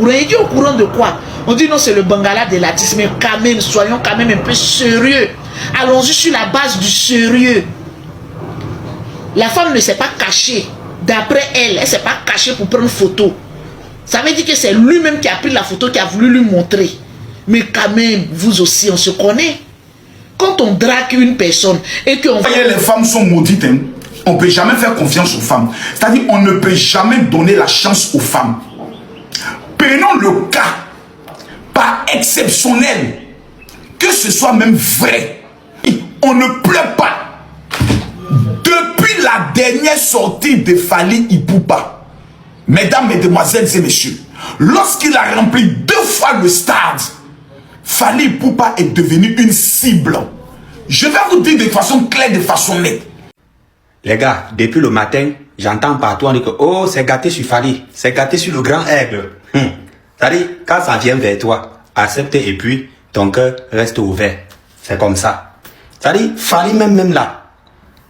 courant. Il dit au courant de quoi? On dit non, c'est le Bangala de l'artiste. Mais quand même, soyons quand même un peu sérieux. Allons-y sur la base du sérieux. La femme ne s'est pas cachée. D'après elle, elle ne s'est pas cachée pour prendre une photo. Ça veut dire que c'est lui-même qui a pris la photo, qui a voulu lui montrer. Mais quand même, vous aussi, on se connaît. Quand on drague une personne et qu'on... Les femmes sont maudites. Hein. On ne peut jamais faire confiance aux femmes. C'est-à-dire on ne peut jamais donner la chance aux femmes. Prenons le cas, pas exceptionnel, que ce soit même vrai. On ne pleure pas. Depuis la dernière sortie de Fally Ipupa, mesdames, mesdemoiselles et messieurs, lorsqu'il a rempli 2 fois le stade, Fally Ipupa est devenu une cible. Je vais vous dire de façon claire, de façon nette. Les gars, depuis le matin, j'entends partout on dit que oh, c'est gâté sur Fally, c'est gâté sur le grand aigle. C'est-à-dire, quand ça vient vers toi, accepte et puis ton cœur reste ouvert. C'est comme ça. C'est-à-dire, Fally même là,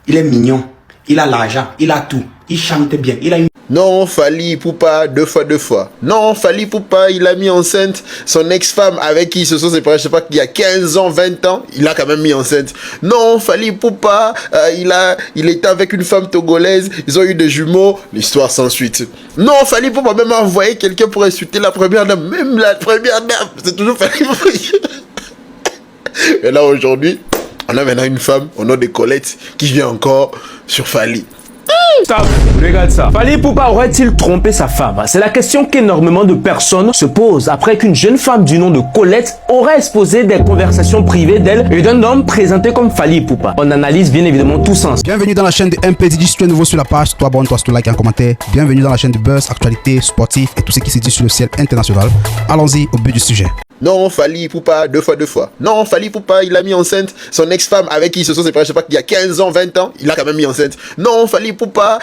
il est mignon, il a l'argent, il a tout, il chante bien, il a une... Non, Fally Ipupa, 2 fois. Non, Fally Ipupa, il a mis enceinte son ex-femme avec qui ils se sont séparés, je sais pas, il y a 15 ans, 20 ans, il a quand même mis enceinte. Non, Fally Ipupa, il était avec une femme togolaise, ils ont eu des jumeaux, l'histoire sans suite. Non, Fally Ipupa même a envoyé quelqu'un pour insulter la première dame, même la première dame, c'est toujours Fally Ipupa. Et là, aujourd'hui, on a maintenant une femme au nom de Colette qui vient encore sur Fally. Stop, regarde ça. Fally Ipupa aurait-il trompé sa femme? C'est la question qu'énormément de personnes se posent après qu'une jeune femme du nom de Colette aurait exposé des conversations privées d'elle et d'un homme présenté comme Fally Ipupa. On analyse bien évidemment tout sens. Bienvenue dans la chaîne de MPDJ. Si tu es nouveau sur la page, toi abonne-toi, si tu likes et un commentaire. Bienvenue dans la chaîne de buzz, actualité, sportif et tout ce qui se dit sur le ciel international. Allons-y au but du sujet. Non, Fally Ipupa, 2 fois. Non, Fally Ipupa, il a mis enceinte son ex-femme avec qui ils se sont séparés, je sais pas, il y a 15 ans, 20 ans, il a quand même mis enceinte. Non, Fally Ipupa,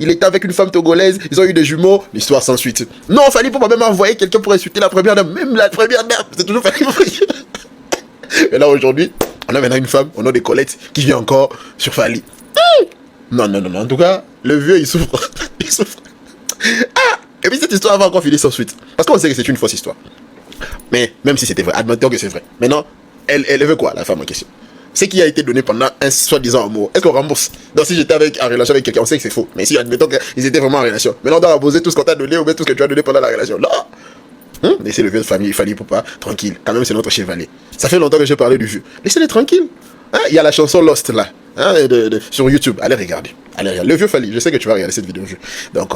il était avec une femme togolaise, ils ont eu des jumeaux, l'histoire sans suite. Non, Fally Ipupa même a envoyé quelqu'un pour insulter la première dame, même la première dame, c'est toujours Fally Ipupa. Et là, aujourd'hui, on a maintenant une femme au nom de Colette qui vient encore sur Fally. Non, en tout cas, le vieux, il souffre. Il souffre. Ah, et puis cette histoire va encore finir sans suite. Parce qu'on sait que c'est une fausse histoire. Mais même si c'était vrai, admettons que c'est vrai. Maintenant, elle veut quoi, la femme en question? Ce qui a été donné pendant un soi-disant amour, est-ce qu'on rembourse? Donc si j'étais en relation avec quelqu'un, on sait que c'est faux. Mais si admettons qu'ils étaient vraiment en relation, maintenant on doit rembourser tout ce qu'on t'a donné ou bien tout ce que tu as donné pendant la relation. Non. Laissez le vieux de famille, Fally Ipupa, tranquille. Quand même, c'est notre chevalier. Ça fait longtemps que j'ai parlé du vieux. Laissez-les tranquille. Il y a la chanson Lost là, sur YouTube. Allez regarder. Le vieux Fally, je sais que tu vas regarder cette vidéo. Donc,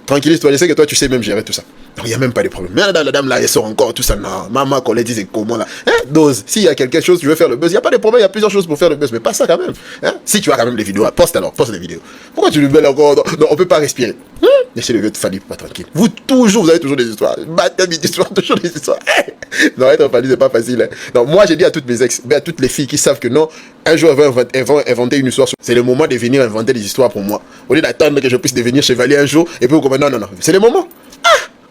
tranquillise-toi, je sais que toi tu sais même gérer tout ça. Donc il n'y a même pas de problème. Mais la dame là, elle sort encore tout ça. Non, maman, Colette dit c'est comment là? Dose, s'il y a quelque chose, tu veux faire le buzz, il n'y a pas de problème, il y a plusieurs choses pour faire le buzz, mais pas ça quand même. Si tu as quand même des vidéos, poste les vidéos. Pourquoi tu le mets encore? Non, on peut pas respirer. Laissez le vieux de Fally pas tranquille. Vous avez toujours des histoires. Baptême d'histoire, toujours des histoires. Non, être Fally, c'est pas facile. Donc moi j'ai dit à toutes mes ex, à toutes les filles qui savent que non, un jour elles vont inventer une histoire. C'est le moment de venir inventer des histoires pour moi. Au lieu d'attendre que je puisse devenir chevalier un jour, et puis vous comprenez, non, c'est le moment.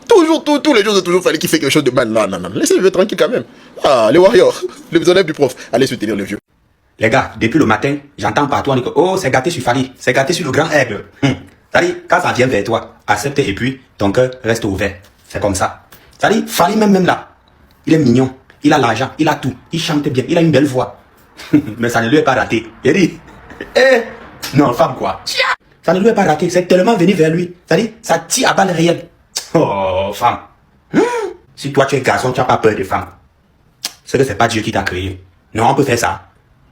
Toujours, tous les jours, c'est toujours Fally qui fait quelque chose de mal. Non, laissez le vieux tranquille quand même. Les warriors, les élèves du prof, allez soutenir le vieux. Les gars, depuis le matin, j'entends partout on dit que oh, c'est gâté sur Fally, c'est gâté sur le grand aigle. C'est-à-dire, quand ça vient vers toi, accepte et puis ton cœur reste ouvert. C'est comme ça. C'est-à-dire, Fally même là, il est mignon, il a l'argent, il a tout, il chante bien, il a une belle voix. Mais ça ne lui est pas raté. Il dit, non, femme quoi. Ça ne lui est pas raté, c'est tellement venu vers lui. C'est-à-dire, ça tire à balles réelles. Oh, femme. Si toi tu es garçon, tu n'as pas peur de femme. C'est que c'est pas Dieu qui t'a créé. Non, on peut faire ça.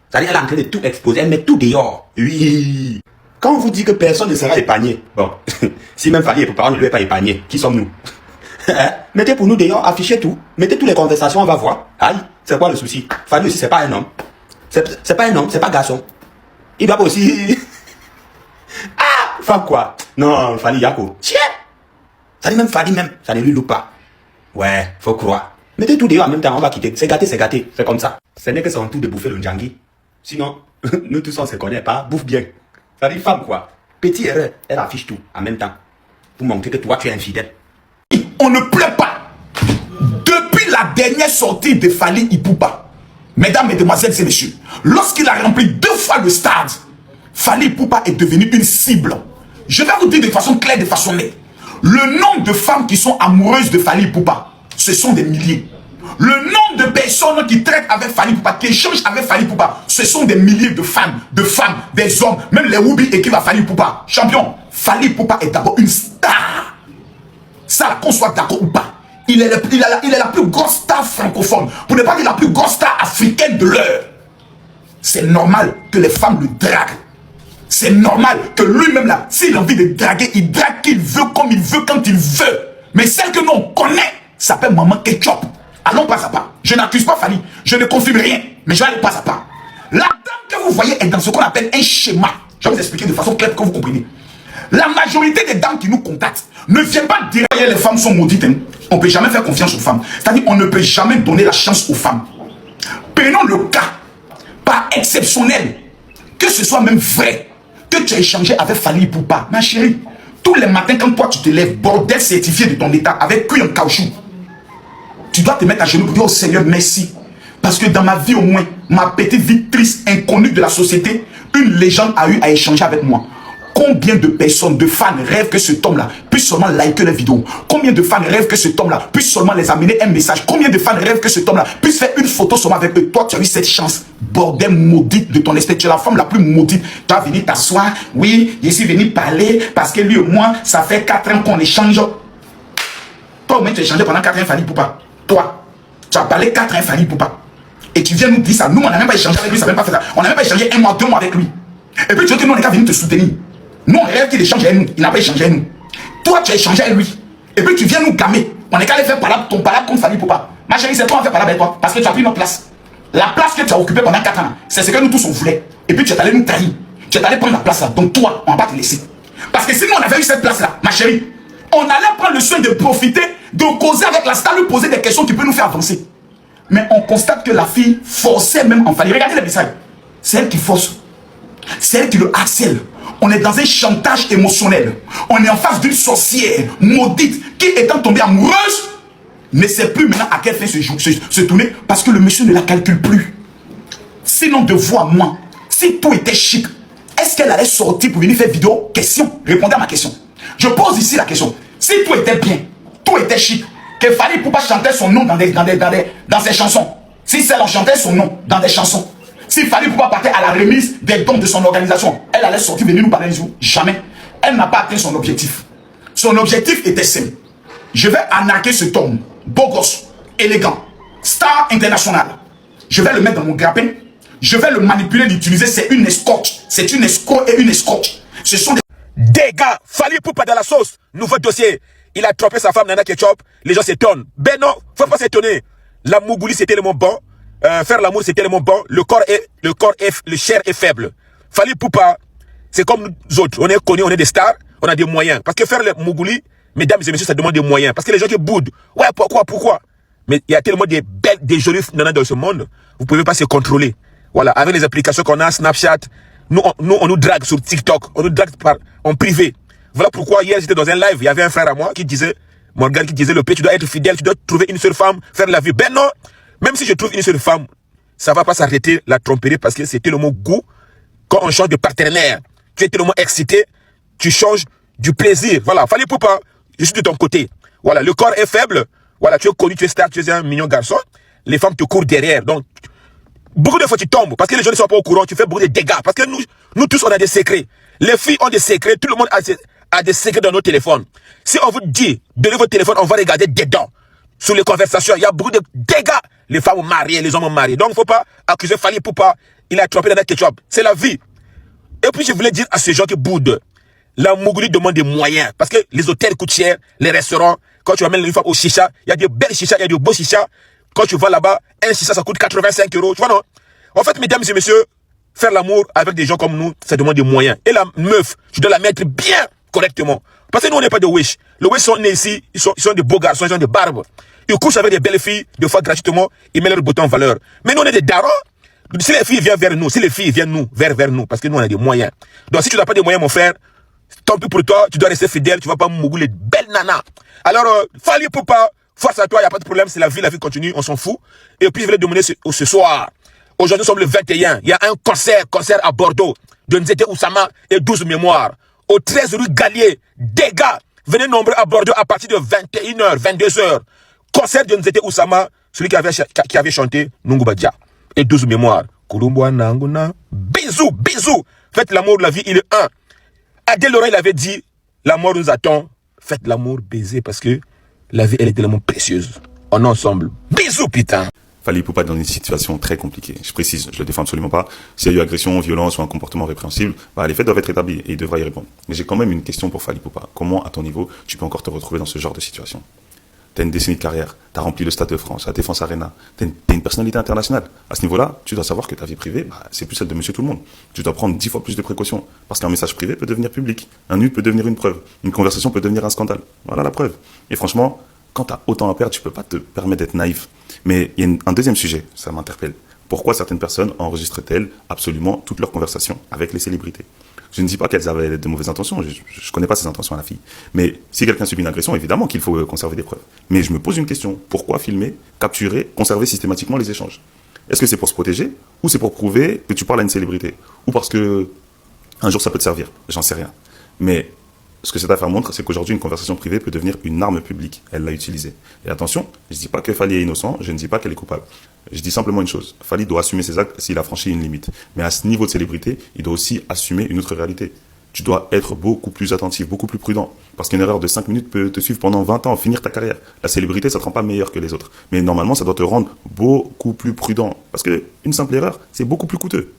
C'est-à-dire, elle est en train de tout exposer, elle met tout dehors. Oui. Quand on vous dit que personne ne sera épargné, bon, si même Fally Ipupa ne lui est pas épargné, qui sommes-nous? Mettez pour nous dehors, affichez tout, mettez toutes les conversations, on va voir. Aïe, c'est quoi le souci? Fally aussi, c'est pas un homme. C'est pas un homme, c'est pas un garçon. Il doit pas aussi... femme quoi? Non, Fally Yako. Tiens! Ça dit même Fally même, ça ne lui loupe pas. Ouais, faut croire. Mettez tout dehors en même temps, on va quitter. C'est gâté, c'est comme ça. Ce n'est que son tour de bouffer le Ndjangi. Sinon, nous tous on se connaît pas, bouffe bien. Ça dit femme quoi. Petite erreur, elle affiche tout en même temps. Pour montrer que toi tu es infidèle. On ne pleure pas. Depuis la dernière sortie de Fally Ipupa, mesdames, mesdemoiselles et messieurs, lorsqu'il a rempli 2 fois le stade, Fally Ipupa est devenu une cible. Je vais vous dire de façon claire, de façon nette. Le nombre de femmes qui sont amoureuses de Fally Ipupa, ce sont des milliers. Le nombre de personnes qui traitent avec Fally Ipupa, qui échangent avec Fally Ipupa, ce sont des milliers de femmes, des hommes, même les Woubi écrivent à Fally Ipupa. Champion, Fally Ipupa est d'abord une star. Ça, qu'on soit d'accord ou pas. Il est la plus grosse star francophone, pour ne pas dire la plus grosse star africaine de l'heure. C'est normal que les femmes le draguent. C'est normal que lui-même là, s'il a envie de draguer, il drague qu'il veut, comme il veut, quand il veut. Mais celle que nous on connaît, s'appelle Maman Ketchup. Allons pas à pas. Je n'accuse pas Fally, je ne confirme rien, mais je vais aller pas à pas. La dame que vous voyez est dans ce qu'on appelle un schéma. Je vais vous expliquer de façon claire que vous comprenez. La majorité des dames qui nous contactent ne viennent pas dire que les femmes sont maudites. Hein. On ne peut jamais faire confiance aux femmes. C'est-à-dire on ne peut jamais donner la chance aux femmes. Prenons le cas, pas exceptionnel, que ce soit même vrai, que tu as échangé avec Fally Ipupa. Ma chérie, tous les matins quand toi tu te lèves, bordel certifié de ton état, avec cuir en caoutchouc, tu dois te mettre à genoux pour dire, oh Seigneur, merci. Parce que dans ma vie au moins, ma petite vie triste, inconnue de la société, une légende a eu à échanger avec moi. Combien de personnes, de fans rêvent que cet homme-là puisse seulement liker les vidéos? Combien de fans rêvent que cet homme-là puisse seulement les amener un message? Combien de fans rêvent que cet homme-là puisse faire une photo seulement avec eux? Toi, tu as eu cette chance. Bordel maudite de ton esprit. Tu es la femme la plus maudite. Tu as venu t'asseoir. Oui, je suis venu parler parce que lui et moi, ça fait 4 ans qu'on échange. Toi, au moins, tu as échangé pendant 4 ans Fally Ipupa. Toi, tu as parlé 4 ans Fally Ipupa. Et tu viens nous dire ça. Nous, on n'a même pas échangé avec lui. Ça n'a même pas fait ça. On n'a même pas échangé 1 mois, 2 mois avec lui. Et puis, tu veux que nous, on est qu'à venir te soutenir. Nous, on rêve qu'il échange avec nous. Il n'a pas échangé avec nous. Toi, tu as échangé avec lui. Et puis, tu viens nous gamer. On est qu'à aller faire ton palabre contre Fally Ipupa. Ma chérie, c'est toi on fait palabre avec toi. Parce que tu as pris notre place. La place que tu as occupée pendant 4 ans, c'est ce que nous tous on voulait. Et puis, tu es allé nous trahir. Tu es allé prendre la place là. Donc, toi, on va pas te laisser. Parce que si nous, on avait eu cette place là, ma chérie, on allait prendre le soin de profiter, de causer avec la star, lui poser des questions qui peuvent nous faire avancer. Mais on constate que la fille forçait même en Fally. Regardez les messages. C'est elle qui force. C'est elle qui le harcèle. On est dans un chantage émotionnel. On est en face d'une sorcière maudite qui, étant tombée amoureuse, ne sait plus maintenant à quelle fin se tourner parce que le monsieur ne la calcule plus. Sinon, de vous à moi, si tout était chic, est-ce qu'elle allait sortir pour venir faire vidéo? Question. Répondez à ma question. Je pose ici la question. Si tout était bien, tout était chic, que Fally Ipupa chanter son nom dans ses chansons, si celle en chantait son nom dans des chansons, si Fally Ipupa partait à la remise des dons de son organisation, elle allait sortir venir nous parler un jour. Jamais. Elle n'a pas atteint son objectif. Son objectif était simple. Je vais arnaquer cet homme, beau gosse, élégant, star international. Je vais le mettre dans mon grappin. Je vais le manipuler, l'utiliser. C'est une escorte. C'est une escroc et une escorte. Ce sont des... Dégâts, Fally Ipupa dans la sauce. Nouveau dossier. Il a trompé sa femme Nana Ketchup. Les gens s'étonnent. Ben non, faut pas s'étonner. La mougouli, c'était le mot bon. Faire l'amour, c'était le mot bon. Le chair est faible. Fally Ipupa, c'est comme nous autres. On est connus, on est des stars, on a des moyens. Parce que faire le mougouli, mesdames et messieurs, ça demande des moyens. Parce que les gens qui boudent. Ouais, pourquoi? Mais il y a tellement de belles, des jolies nanas dans ce monde. Vous pouvez pas se contrôler. Voilà. Avec les applications qu'on a, Snapchat, on nous drague sur TikTok. On nous drague en privé. Voilà pourquoi hier, j'étais dans un live. Il y avait un frère à moi qui disait, Morgan, qui disait, le P, tu dois être fidèle, tu dois trouver une seule femme, faire la vie. Ben non! Même si je trouve une seule femme, ça va pas s'arrêter la tromperie parce que c'était le mot goût. Quand on change de partenaire, tu es tellement excité, tu changes du plaisir. Voilà, Fally Ipupa, je suis de ton côté. Voilà, le corps est faible. Voilà, tu es connu, tu es star, tu es un mignon garçon. Les femmes te courent derrière. Donc, beaucoup de fois tu tombes parce que les gens ne sont pas au courant, tu fais beaucoup de dégâts. Parce que nous tous, on a des secrets. Les filles ont des secrets, tout le monde a des secrets dans nos téléphones. Si on vous dit, donnez votre téléphone, on va regarder dedans. Sous les conversations, il y a beaucoup de dégâts. Les femmes mariées, les hommes mariés. Donc, il ne faut pas accuser Fally Ipupa. Il a trompé Nana Ketchup. C'est la vie. Et puis, je voulais dire à ces gens qui boudent, la mougouli demande des moyens. Parce que les hôtels coûtent cher, les restaurants, quand tu amènes une femme au chicha, il y a des belles chichas, il y a des beaux chichas. Quand tu vas là-bas, un chicha, ça coûte 85 €. Tu vois, non? En fait, mesdames et messieurs, faire l'amour avec des gens comme nous, ça demande des moyens. Et la meuf, tu dois la mettre bien correctement. Parce que nous, on n'est pas de Wish. Les Wish sont nés ici, ils sont des beaux garçons, ils ont des barbes. Ils couchent avec des belles filles, des fois gratuitement, ils mettent leur beauté en valeur. Mais nous, on est des darons. Si les filles viennent vers nous, vers nous, parce que nous, on a des moyens. Donc, si tu n'as pas de moyens, mon frère, tant pis pour toi, tu dois rester fidèle, tu ne vas pas mougouler les belles nanas. Alors, Fally Ipupa, force à toi, il n'y a pas de problème, c'est la vie continue, on s'en fout. Et puis, je vais te demander ce soir. Aujourd'hui, nous sommes le 21. Il y a un concert à Bordeaux, de Nzete Oussama et 12 mémoires. Au 13 rue Gallier, dégâts. Venez nombreux à Bordeaux à partir de 21h, 22h. Concert de Nzete Oussama, celui qui avait chanté Nungubadia. Et 12 mémoires. Kurumboa Nanguna. Bisous, bisous. Faites l'amour, la vie, il est un. Adèle Laurent, il avait dit, la mort nous attend. Faites l'amour, baiser, parce que la vie, elle est tellement précieuse. On est ensemble. Bisous, putain. Fally Ipupa dans une situation très compliquée. Je précise, je le défends absolument pas. S'il y a eu agression, violence ou un comportement répréhensible, les faits doivent être établis et il devra y répondre. Mais j'ai quand même une question pour Fally Ipupa. Comment, à ton niveau, tu peux encore te retrouver dans ce genre de situation? T'as une décennie de carrière, t'as rempli le Stade de France, la Défense Arena, t'es une personnalité internationale. À ce niveau-là, tu dois savoir que ta vie privée, c'est plus celle de monsieur tout le monde. Tu dois prendre 10 fois plus de précautions. Parce qu'un message privé peut devenir public. Un nude peut devenir une preuve. Une conversation peut devenir un scandale. Voilà la preuve. Et franchement, quand t'as autant à perdre, tu peux pas te permettre d'être naïf. Mais il y a un deuxième sujet, ça m'interpelle. Pourquoi certaines personnes enregistrent-elles absolument toutes leurs conversations avec les célébrités? Je ne dis pas qu'elles avaient de mauvaises intentions, je ne connais pas ses intentions à la fille. Mais si quelqu'un subit une agression, évidemment qu'il faut conserver des preuves. Mais je me pose une question, pourquoi filmer, capturer, conserver systématiquement les échanges? Est-ce que c'est pour se protéger, ou c'est pour prouver que tu parles à une célébrité? Ou parce que un jour ça peut te servir? J'en sais rien. Mais ce que cette affaire montre, c'est qu'aujourd'hui, une conversation privée peut devenir une arme publique. Elle l'a utilisée. Et attention, je ne dis pas que Fally est innocent, je ne dis pas qu'elle est coupable. Je dis simplement une chose. Fally doit assumer ses actes s'il a franchi une limite. Mais à ce niveau de célébrité, il doit aussi assumer une autre réalité. Tu dois être beaucoup plus attentif, beaucoup plus prudent. Parce qu'une erreur de 5 minutes peut te suivre pendant 20 ans, finir ta carrière. La célébrité, ça ne te rend pas meilleur que les autres. Mais normalement, ça doit te rendre beaucoup plus prudent. Parce qu'une simple erreur, c'est beaucoup plus coûteux.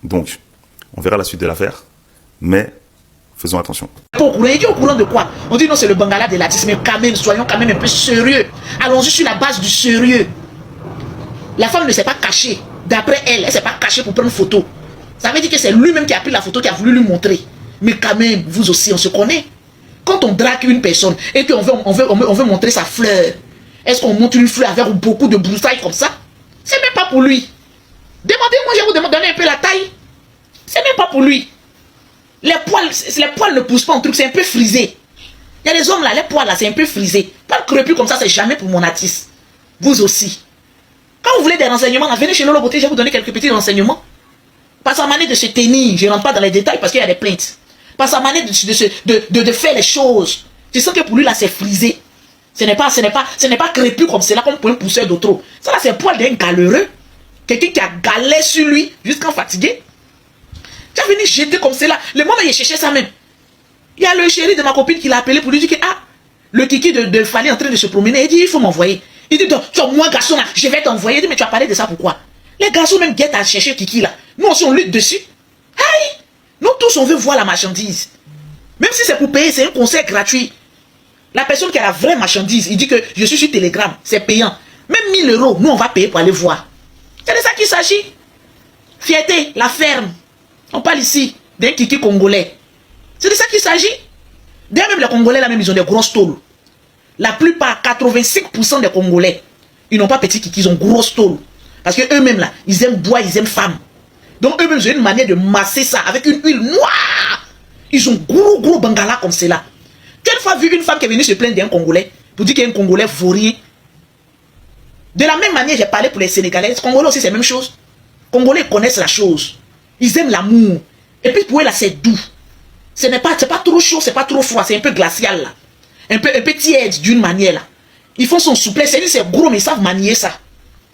Donc, on verra la suite de l'affaire. Mais faisons attention. On est au courant de quoi? On dit non, c'est le Bangala de l'artiste, mais quand même, soyons quand même un peu sérieux. Allons-y sur la base du sérieux. La femme ne s'est pas cachée. D'après elle, elle ne s'est pas cachée pour prendre une photo. Ça veut dire que c'est lui-même qui a pris la photo, qui a voulu lui montrer. Mais quand même, vous aussi, on se connaît. Quand on drague une personne et qu'on veut montrer sa fleur, est-ce qu'on montre une fleur avec beaucoup de broussailles comme ça? C'est même pas pour lui. Demandez-moi, je vais vous donner un peu la taille. C'est même pas pour lui. Les poils ne poussent pas en truc, c'est un peu frisé. Il y a des hommes là, les poils là, c'est un peu frisé. Pas crépus comme ça, c'est jamais pour mon artiste. Vous aussi. Quand vous voulez des renseignements, là, venez chez Lolo Beauté, je vais vous donner quelques petits renseignements. Par sa manière de se tenir, je ne rentre pas dans les détails parce qu'il y a des plaintes. Par sa manière de faire les choses. Tu sens que pour lui là, c'est frisé. Ce n'est pas crépus comme cela, comme pour un pousseur de trop. Ça là, c'est le poil d'un galéreux. Quelqu'un qui a galéré sur lui jusqu'en fatigué. Tu as venu jeter comme cela. Le moment où il cherchait ça même. Il y a le chéri de ma copine qui l'a appelé pour lui dire que le kiki de Fally est en train de se promener. Il dit il faut m'envoyer. Il dit donc, moi garçon là, je vais t'envoyer. Il dit mais tu as parlé de ça pourquoi? Les garçons même guettent à chercher kiki là. Nous aussi on lutte dessus. Aïe! Nous tous on veut voir la marchandise. Même si c'est pour payer, c'est un concert gratuit. La personne qui a la vraie marchandise, il dit que je suis sur Telegram, c'est payant. Même 1000 €, nous on va payer pour aller voir. C'est de ça qu'il s'agit. Fierté, la ferme. On parle ici d'un kiki congolais. C'est de ça qu'il s'agit. D'ailleurs, même les Congolais, là même, ils ont des grosses tôles. La plupart, 85% des Congolais, ils n'ont pas petit kiki, ils ont grosses tôles. Parce qu'eux-mêmes, là, ils aiment boire, ils aiment femme. Donc, eux-mêmes, ils ont une manière de masser ça avec une huile noire. Ils ont gros bangala comme cela. Tu as une fois vu une femme qui est venue se plaindre d'un Congolais pour dire qu'un Congolais vaut rien. De la même manière, j'ai parlé pour les Sénégalais. Les Congolais aussi, c'est la même chose. Les Congolais connaissent la chose. Ils aiment l'amour. Et puis pour eux là, c'est doux. C'est pas trop chaud, c'est pas trop froid, c'est un peu glacial là. Un peu tiède d'une manière là. Ils font son souplesse, c'est gros mais ils savent manier ça.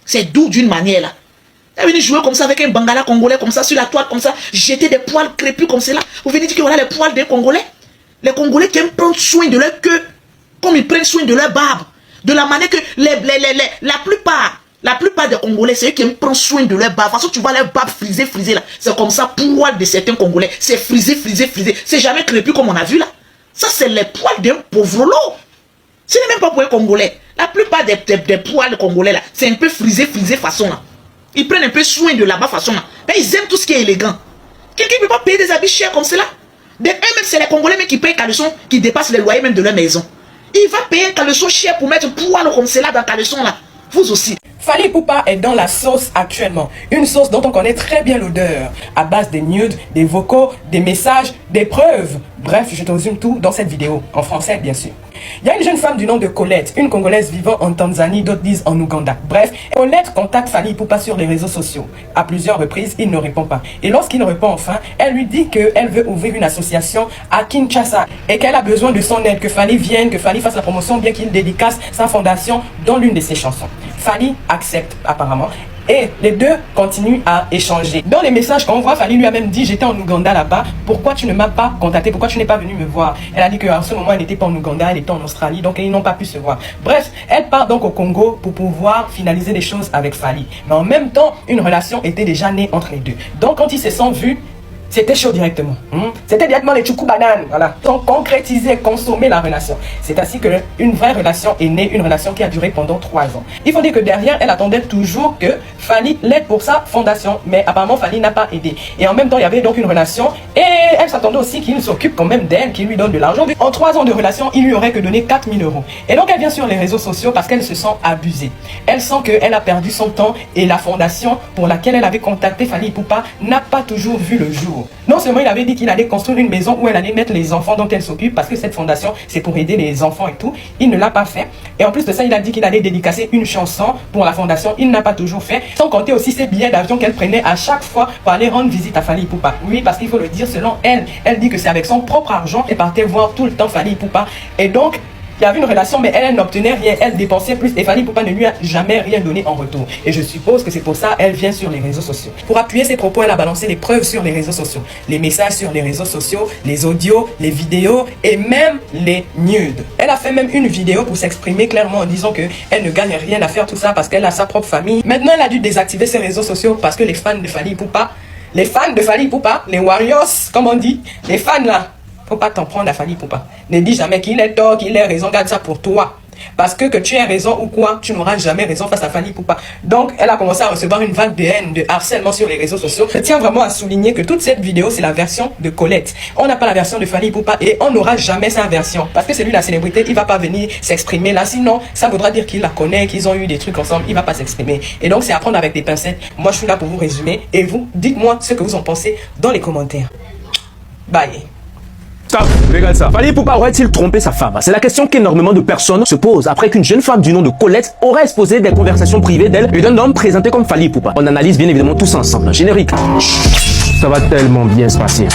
C'est doux d'une manière là. Ils viennent jouer comme ça avec un bangala congolais comme ça sur la toile comme ça, jeter des poils crépus comme cela. Vous venez dire que voilà les poils des Congolais. Les Congolais qui aiment prendre soin de leur queue, comme ils prennent soin de leur barbe. De la manière que la plupart des Congolais, c'est eux qui prennent soin de leur barbe. De toute façon, tu vois leur barbe frisée là. C'est comme ça, poil de certains Congolais. C'est frisé. C'est jamais crépus comme on a vu là. Ça, c'est les poils d'un pauvre lot. Ce n'est même pas pour un Congolais. La plupart des poils Congolais là, c'est un peu frisé façon là. Ils prennent un peu soin de là-bas façon là. Mais ils aiment tout ce qui est élégant. Quelqu'un ne peut pas payer des habits chers comme cela. Eux-mêmes, c'est les Congolais mais qui payent caleçon, qui dépassent les loyers même de leur maison. Il va payer un caleçon cher pour mettre poil comme cela dans le caleçon là. Vous aussi. Fally Ipupa est dans la sauce actuellement. Une sauce dont on connaît très bien l'odeur. À base des nudes, des vocaux, des messages, des preuves. Bref, je te résume tout dans cette vidéo. En français, bien sûr. Il y a une jeune femme du nom de Colette, une Congolaise vivant en Tanzanie, d'autres disent en Ouganda. Bref, Colette contacte Fally Ipupa sur les réseaux sociaux. À plusieurs reprises, il ne répond pas. Et lorsqu'il répond enfin, elle lui dit qu'elle veut ouvrir une association à Kinshasa et qu'elle a besoin de son aide, que Fally vienne, que Fally fasse la promotion, bien qu'il dédicace sa fondation dans l'une de ses chansons. Fally accepte apparemment. Et les deux continuent à échanger. Dans les messages qu'on voit, Fally lui a même dit: j'étais en Ouganda là-bas, pourquoi tu ne m'as pas contacté, pourquoi tu n'es pas venu me voir? Elle a dit qu'à ce moment elle n'était pas en Ouganda, elle était en Australie, donc ils n'ont pas pu se voir. Bref, elle part donc au Congo pour pouvoir finaliser les choses avec Fally. Mais en même temps, une relation était déjà née entre les deux. Donc quand ils se sont vus, c'était chaud directement. C'était directement les choukou bananes. Voilà. Donc concrétiser, consommer la relation. C'est ainsi que une vraie relation est née, une relation qui a duré pendant 3 ans. Il faut dire que derrière, elle attendait toujours que Fally l'aide pour sa fondation. Mais apparemment, Fally n'a pas aidé. Et en même temps, il y avait donc une relation. Et elle s'attendait aussi qu'il s'occupe quand même d'elle, qu'il lui donne de l'argent. En 3 ans de relation, il lui aurait que donné 4 000 €. Et donc, elle vient sur les réseaux sociaux parce qu'elle se sent abusée. Elle sent qu'elle a perdu son temps et la fondation pour laquelle elle avait contacté Fally Ipupa n'a pas toujours vu le jour. Non seulement il avait dit qu'il allait construire une maison où elle allait mettre les enfants dont elle s'occupe, parce que cette fondation c'est pour aider les enfants et tout, il ne l'a pas fait. Et en plus de ça, il a dit qu'il allait dédicacer une chanson pour la fondation, il n'a pas toujours fait. Sans compter aussi ses billets d'avion qu'elle prenait à chaque fois pour aller rendre visite à Fally Ipupa. Oui, parce qu'il faut le dire, selon elle, elle dit que c'est avec son propre argent qu'elle partait voir tout le temps Fally Ipupa. Et donc il y avait une relation, mais elle n'obtenait rien, elle dépensait plus et Fally Ipupa ne lui a jamais rien donné en retour. Et je suppose que c'est pour ça qu'elle vient sur les réseaux sociaux. Pour appuyer ses propos, elle a balancé les preuves sur les réseaux sociaux. Les messages sur les réseaux sociaux, les audios, les vidéos et même les nudes. Elle a fait même une vidéo pour s'exprimer clairement en disant qu'elle ne gagne rien à faire tout ça parce qu'elle a sa propre famille. Maintenant, elle a dû désactiver ses réseaux sociaux parce que les fans de Fally Ipupa, les Warriors, comme on dit, les fans là, faut pas t'en prendre à Fally Ipupa. Ne dis jamais qu'il est tort, qu'il ait raison, garde ça pour toi. Parce que tu aies raison ou quoi, tu n'auras jamais raison face à Fally Ipupa. Donc, elle a commencé à recevoir une vague de haine, de harcèlement sur les réseaux sociaux. Je tiens vraiment à souligner que toute cette vidéo, c'est la version de Colette. On n'a pas la version de Fally Ipupa et on n'aura jamais sa version. Parce que c'est lui la célébrité, il va pas venir s'exprimer là. Sinon, ça voudra dire qu'il la connaît, qu'ils ont eu des trucs ensemble, il va pas s'exprimer. Et donc, c'est à prendre avec des pincettes. Moi, je suis là pour vous résumer. Et vous, dites-moi ce que vous en pensez dans les commentaires. Bye. Stop, regarde ça. Fally Ipupa aurait-il trompé sa femme? C'est la question qu'énormément de personnes se posent après qu'une jeune femme du nom de Colette aurait exposé des conversations privées d'elle et d'un homme présenté comme Fally Ipupa. On analyse bien évidemment tous ensemble. Générique. Ça va tellement bien se passer.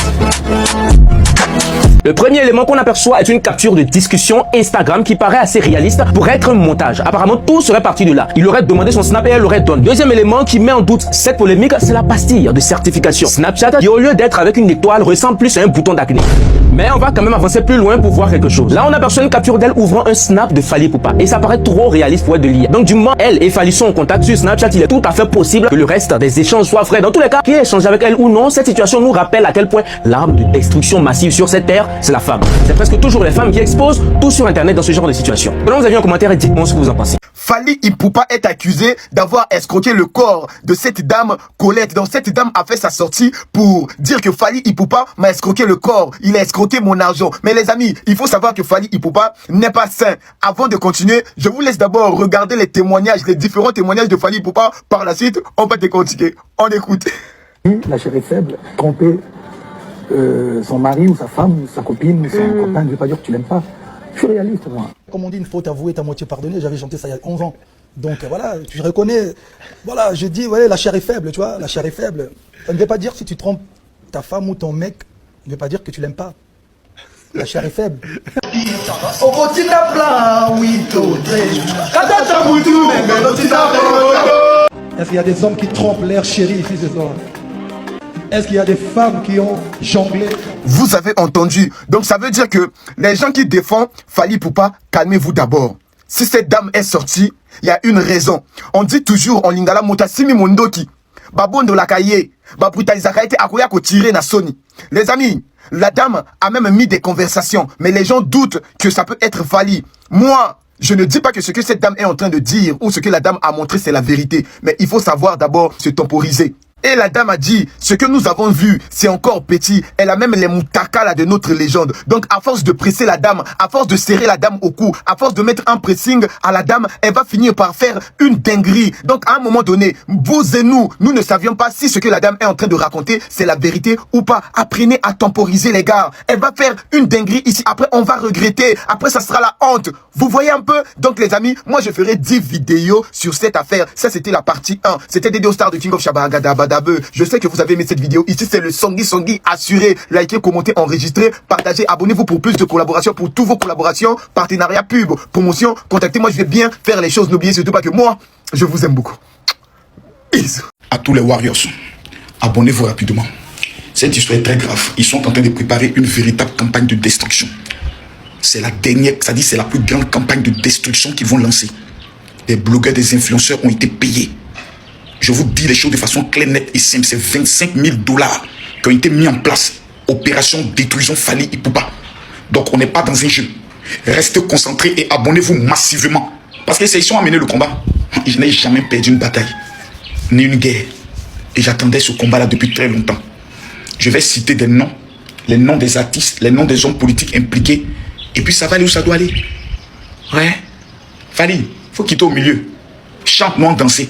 Le premier élément qu'on aperçoit est une capture de discussion Instagram qui paraît assez réaliste pour être un montage. Apparemment, tout serait parti de là. Il aurait demandé son snap et elle l'aurait donné. Deuxième élément qui met en doute cette polémique, c'est la pastille de certification. Snapchat qui, au lieu d'être avec une étoile, ressemble plus à un bouton d'acné. Mais on va quand même avancer plus loin pour voir quelque chose. Là, on aperçoit une capture d'elle ouvrant un snap de Fally Ipupa et ça paraît trop réaliste pour être de l'IA. Donc, du moment elle et Fally sont en contact sur Snapchat, il est tout à fait possible que le reste des échanges soit vrai. Dans tous les cas, qui ait échangé avec elle ou non, cette situation nous rappelle à quel point l'arme de destruction massive sur cette terre, c'est la femme. C'est presque toujours les femmes qui exposent tout sur internet dans ce genre de situation. Prenons vos avis en commentaire et dites-moi ce que vous en pensez. Fally Ipupa est accusé d'avoir escroqué le corps de cette dame Colette. Donc cette dame a fait sa sortie pour dire que Fally Ipupa m'a escroqué le corps. Il a escroqué mon argent. Mais les amis, il faut savoir que Fally Ipupa n'est pas sain. Avant de continuer, je vous laisse d'abord regarder les témoignages, les différents témoignages de Fally Ipupa. Par la suite, on va décortiquer. On écoute. La chair est faible, tromper son mari ou sa femme, ou sa copine, ou son copain, ne veut pas dire que tu l'aimes pas. Je suis réaliste, moi. Comme on dit, une faute avouée est à moitié pardonnée. J'avais chanté ça il y a 11 ans. Donc voilà, je reconnais. Voilà, je dis, ouais, la chair est faible, tu vois, la chair est faible. Ça ne veut pas dire si tu trompes ta femme ou ton mec, ne veut pas dire que tu l'aimes pas. La chair est faible. Est-ce qu'il y a des hommes qui trompent leur chérie ici ce soir? Est-ce qu'il y a des femmes qui ont jonglé? Vous avez entendu. Donc ça veut dire que les gens qui défendent Fally Ipupa, calmez-vous d'abord. Si cette dame est sortie, il y a une raison. On dit toujours en lingala motasimi mondoki. Babondo la kaye. Babrutalizaka ete akoya ko tirer na soni. Les amis, la dame a même mis des conversations. Mais les gens doutent que ça peut être Fally. Moi, je ne dis pas que ce que cette dame est en train de dire ou ce que la dame a montré, c'est la vérité. Mais il faut savoir d'abord se temporiser. Et la dame a dit, ce que nous avons vu, c'est encore petit. Elle a même les moutaka là de notre légende. Donc, à force de presser la dame, à force de serrer la dame au cou, à force de mettre un pressing à la dame, elle va finir par faire une dinguerie. Donc, à un moment donné, vous et nous ne savions pas si ce que la dame est en train de raconter, c'est la vérité ou pas. Apprenez à temporiser, les gars. Elle va faire une dinguerie ici. Après, on va regretter. Après, ça sera la honte. Vous voyez un peu? Donc, les amis, moi, je ferai 10 vidéos sur cette affaire. Ça, c'était la partie 1. C'était Dédé Star de King of Shabagada. Je sais que vous avez aimé cette vidéo. Ici, c'est le Songui assuré. Likez, commentez, enregistrez, partagez, abonnez-vous pour plus de collaborations, pour toutes vos collaborations, partenariats, pub, promotion. Contactez-moi, je vais bien faire les choses. N'oubliez surtout pas que moi, je vous aime beaucoup. Peace. À tous les Warriors, abonnez-vous rapidement. Cette histoire est très grave. Ils sont en train de préparer une véritable campagne de destruction. C'est la dernière, c'est-à-dire c'est la plus grande campagne de destruction qu'ils vont lancer. Des blogueurs, des influenceurs ont été payés. Je vous dis les choses de façon claire, nette et simple. C'est 25 000 $ qui ont été mis en place. Opération Détruisons Fally Ipupa. Donc on n'est pas dans un jeu. Restez concentrés et abonnez-vous massivement. Parce que ils sont amenés le combat. Je n'ai jamais perdu une bataille, ni une guerre. Et j'attendais ce combat-là depuis très longtemps. Je vais citer des noms. Les noms des artistes, les noms des hommes politiques impliqués. Et puis ça va aller où ça doit aller. Ouais. Fally, il faut quitter au milieu. Chante, non, danser.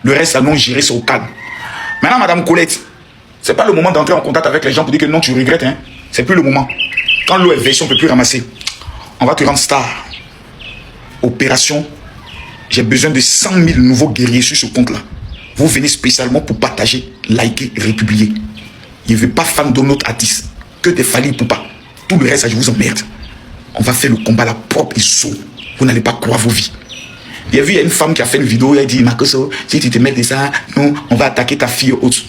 Le reste, allons gérer, c'est au calme. Maintenant, Madame Colette, c'est pas le moment d'entrer en contact avec les gens pour dire que non, tu regrettes. Hein. C'est plus le moment. Quand l'eau est versée, on ne peut plus ramasser. On va te rendre star. Opération, j'ai besoin de 100 000 nouveaux guerriers sur ce compte-là. Vous venez spécialement pour partager, liker, republier. Il ne veut pas fan de notre artiste. Que des Fally Ipupa. Tout le reste, je vous emmerde. On va faire le combat là propre et saut. Vous n'allez pas croire vos vies. Il y a une femme qui a fait une vidéo, elle dit, Makoso, si tu te mets de ça, nous, on va attaquer ta fille haute.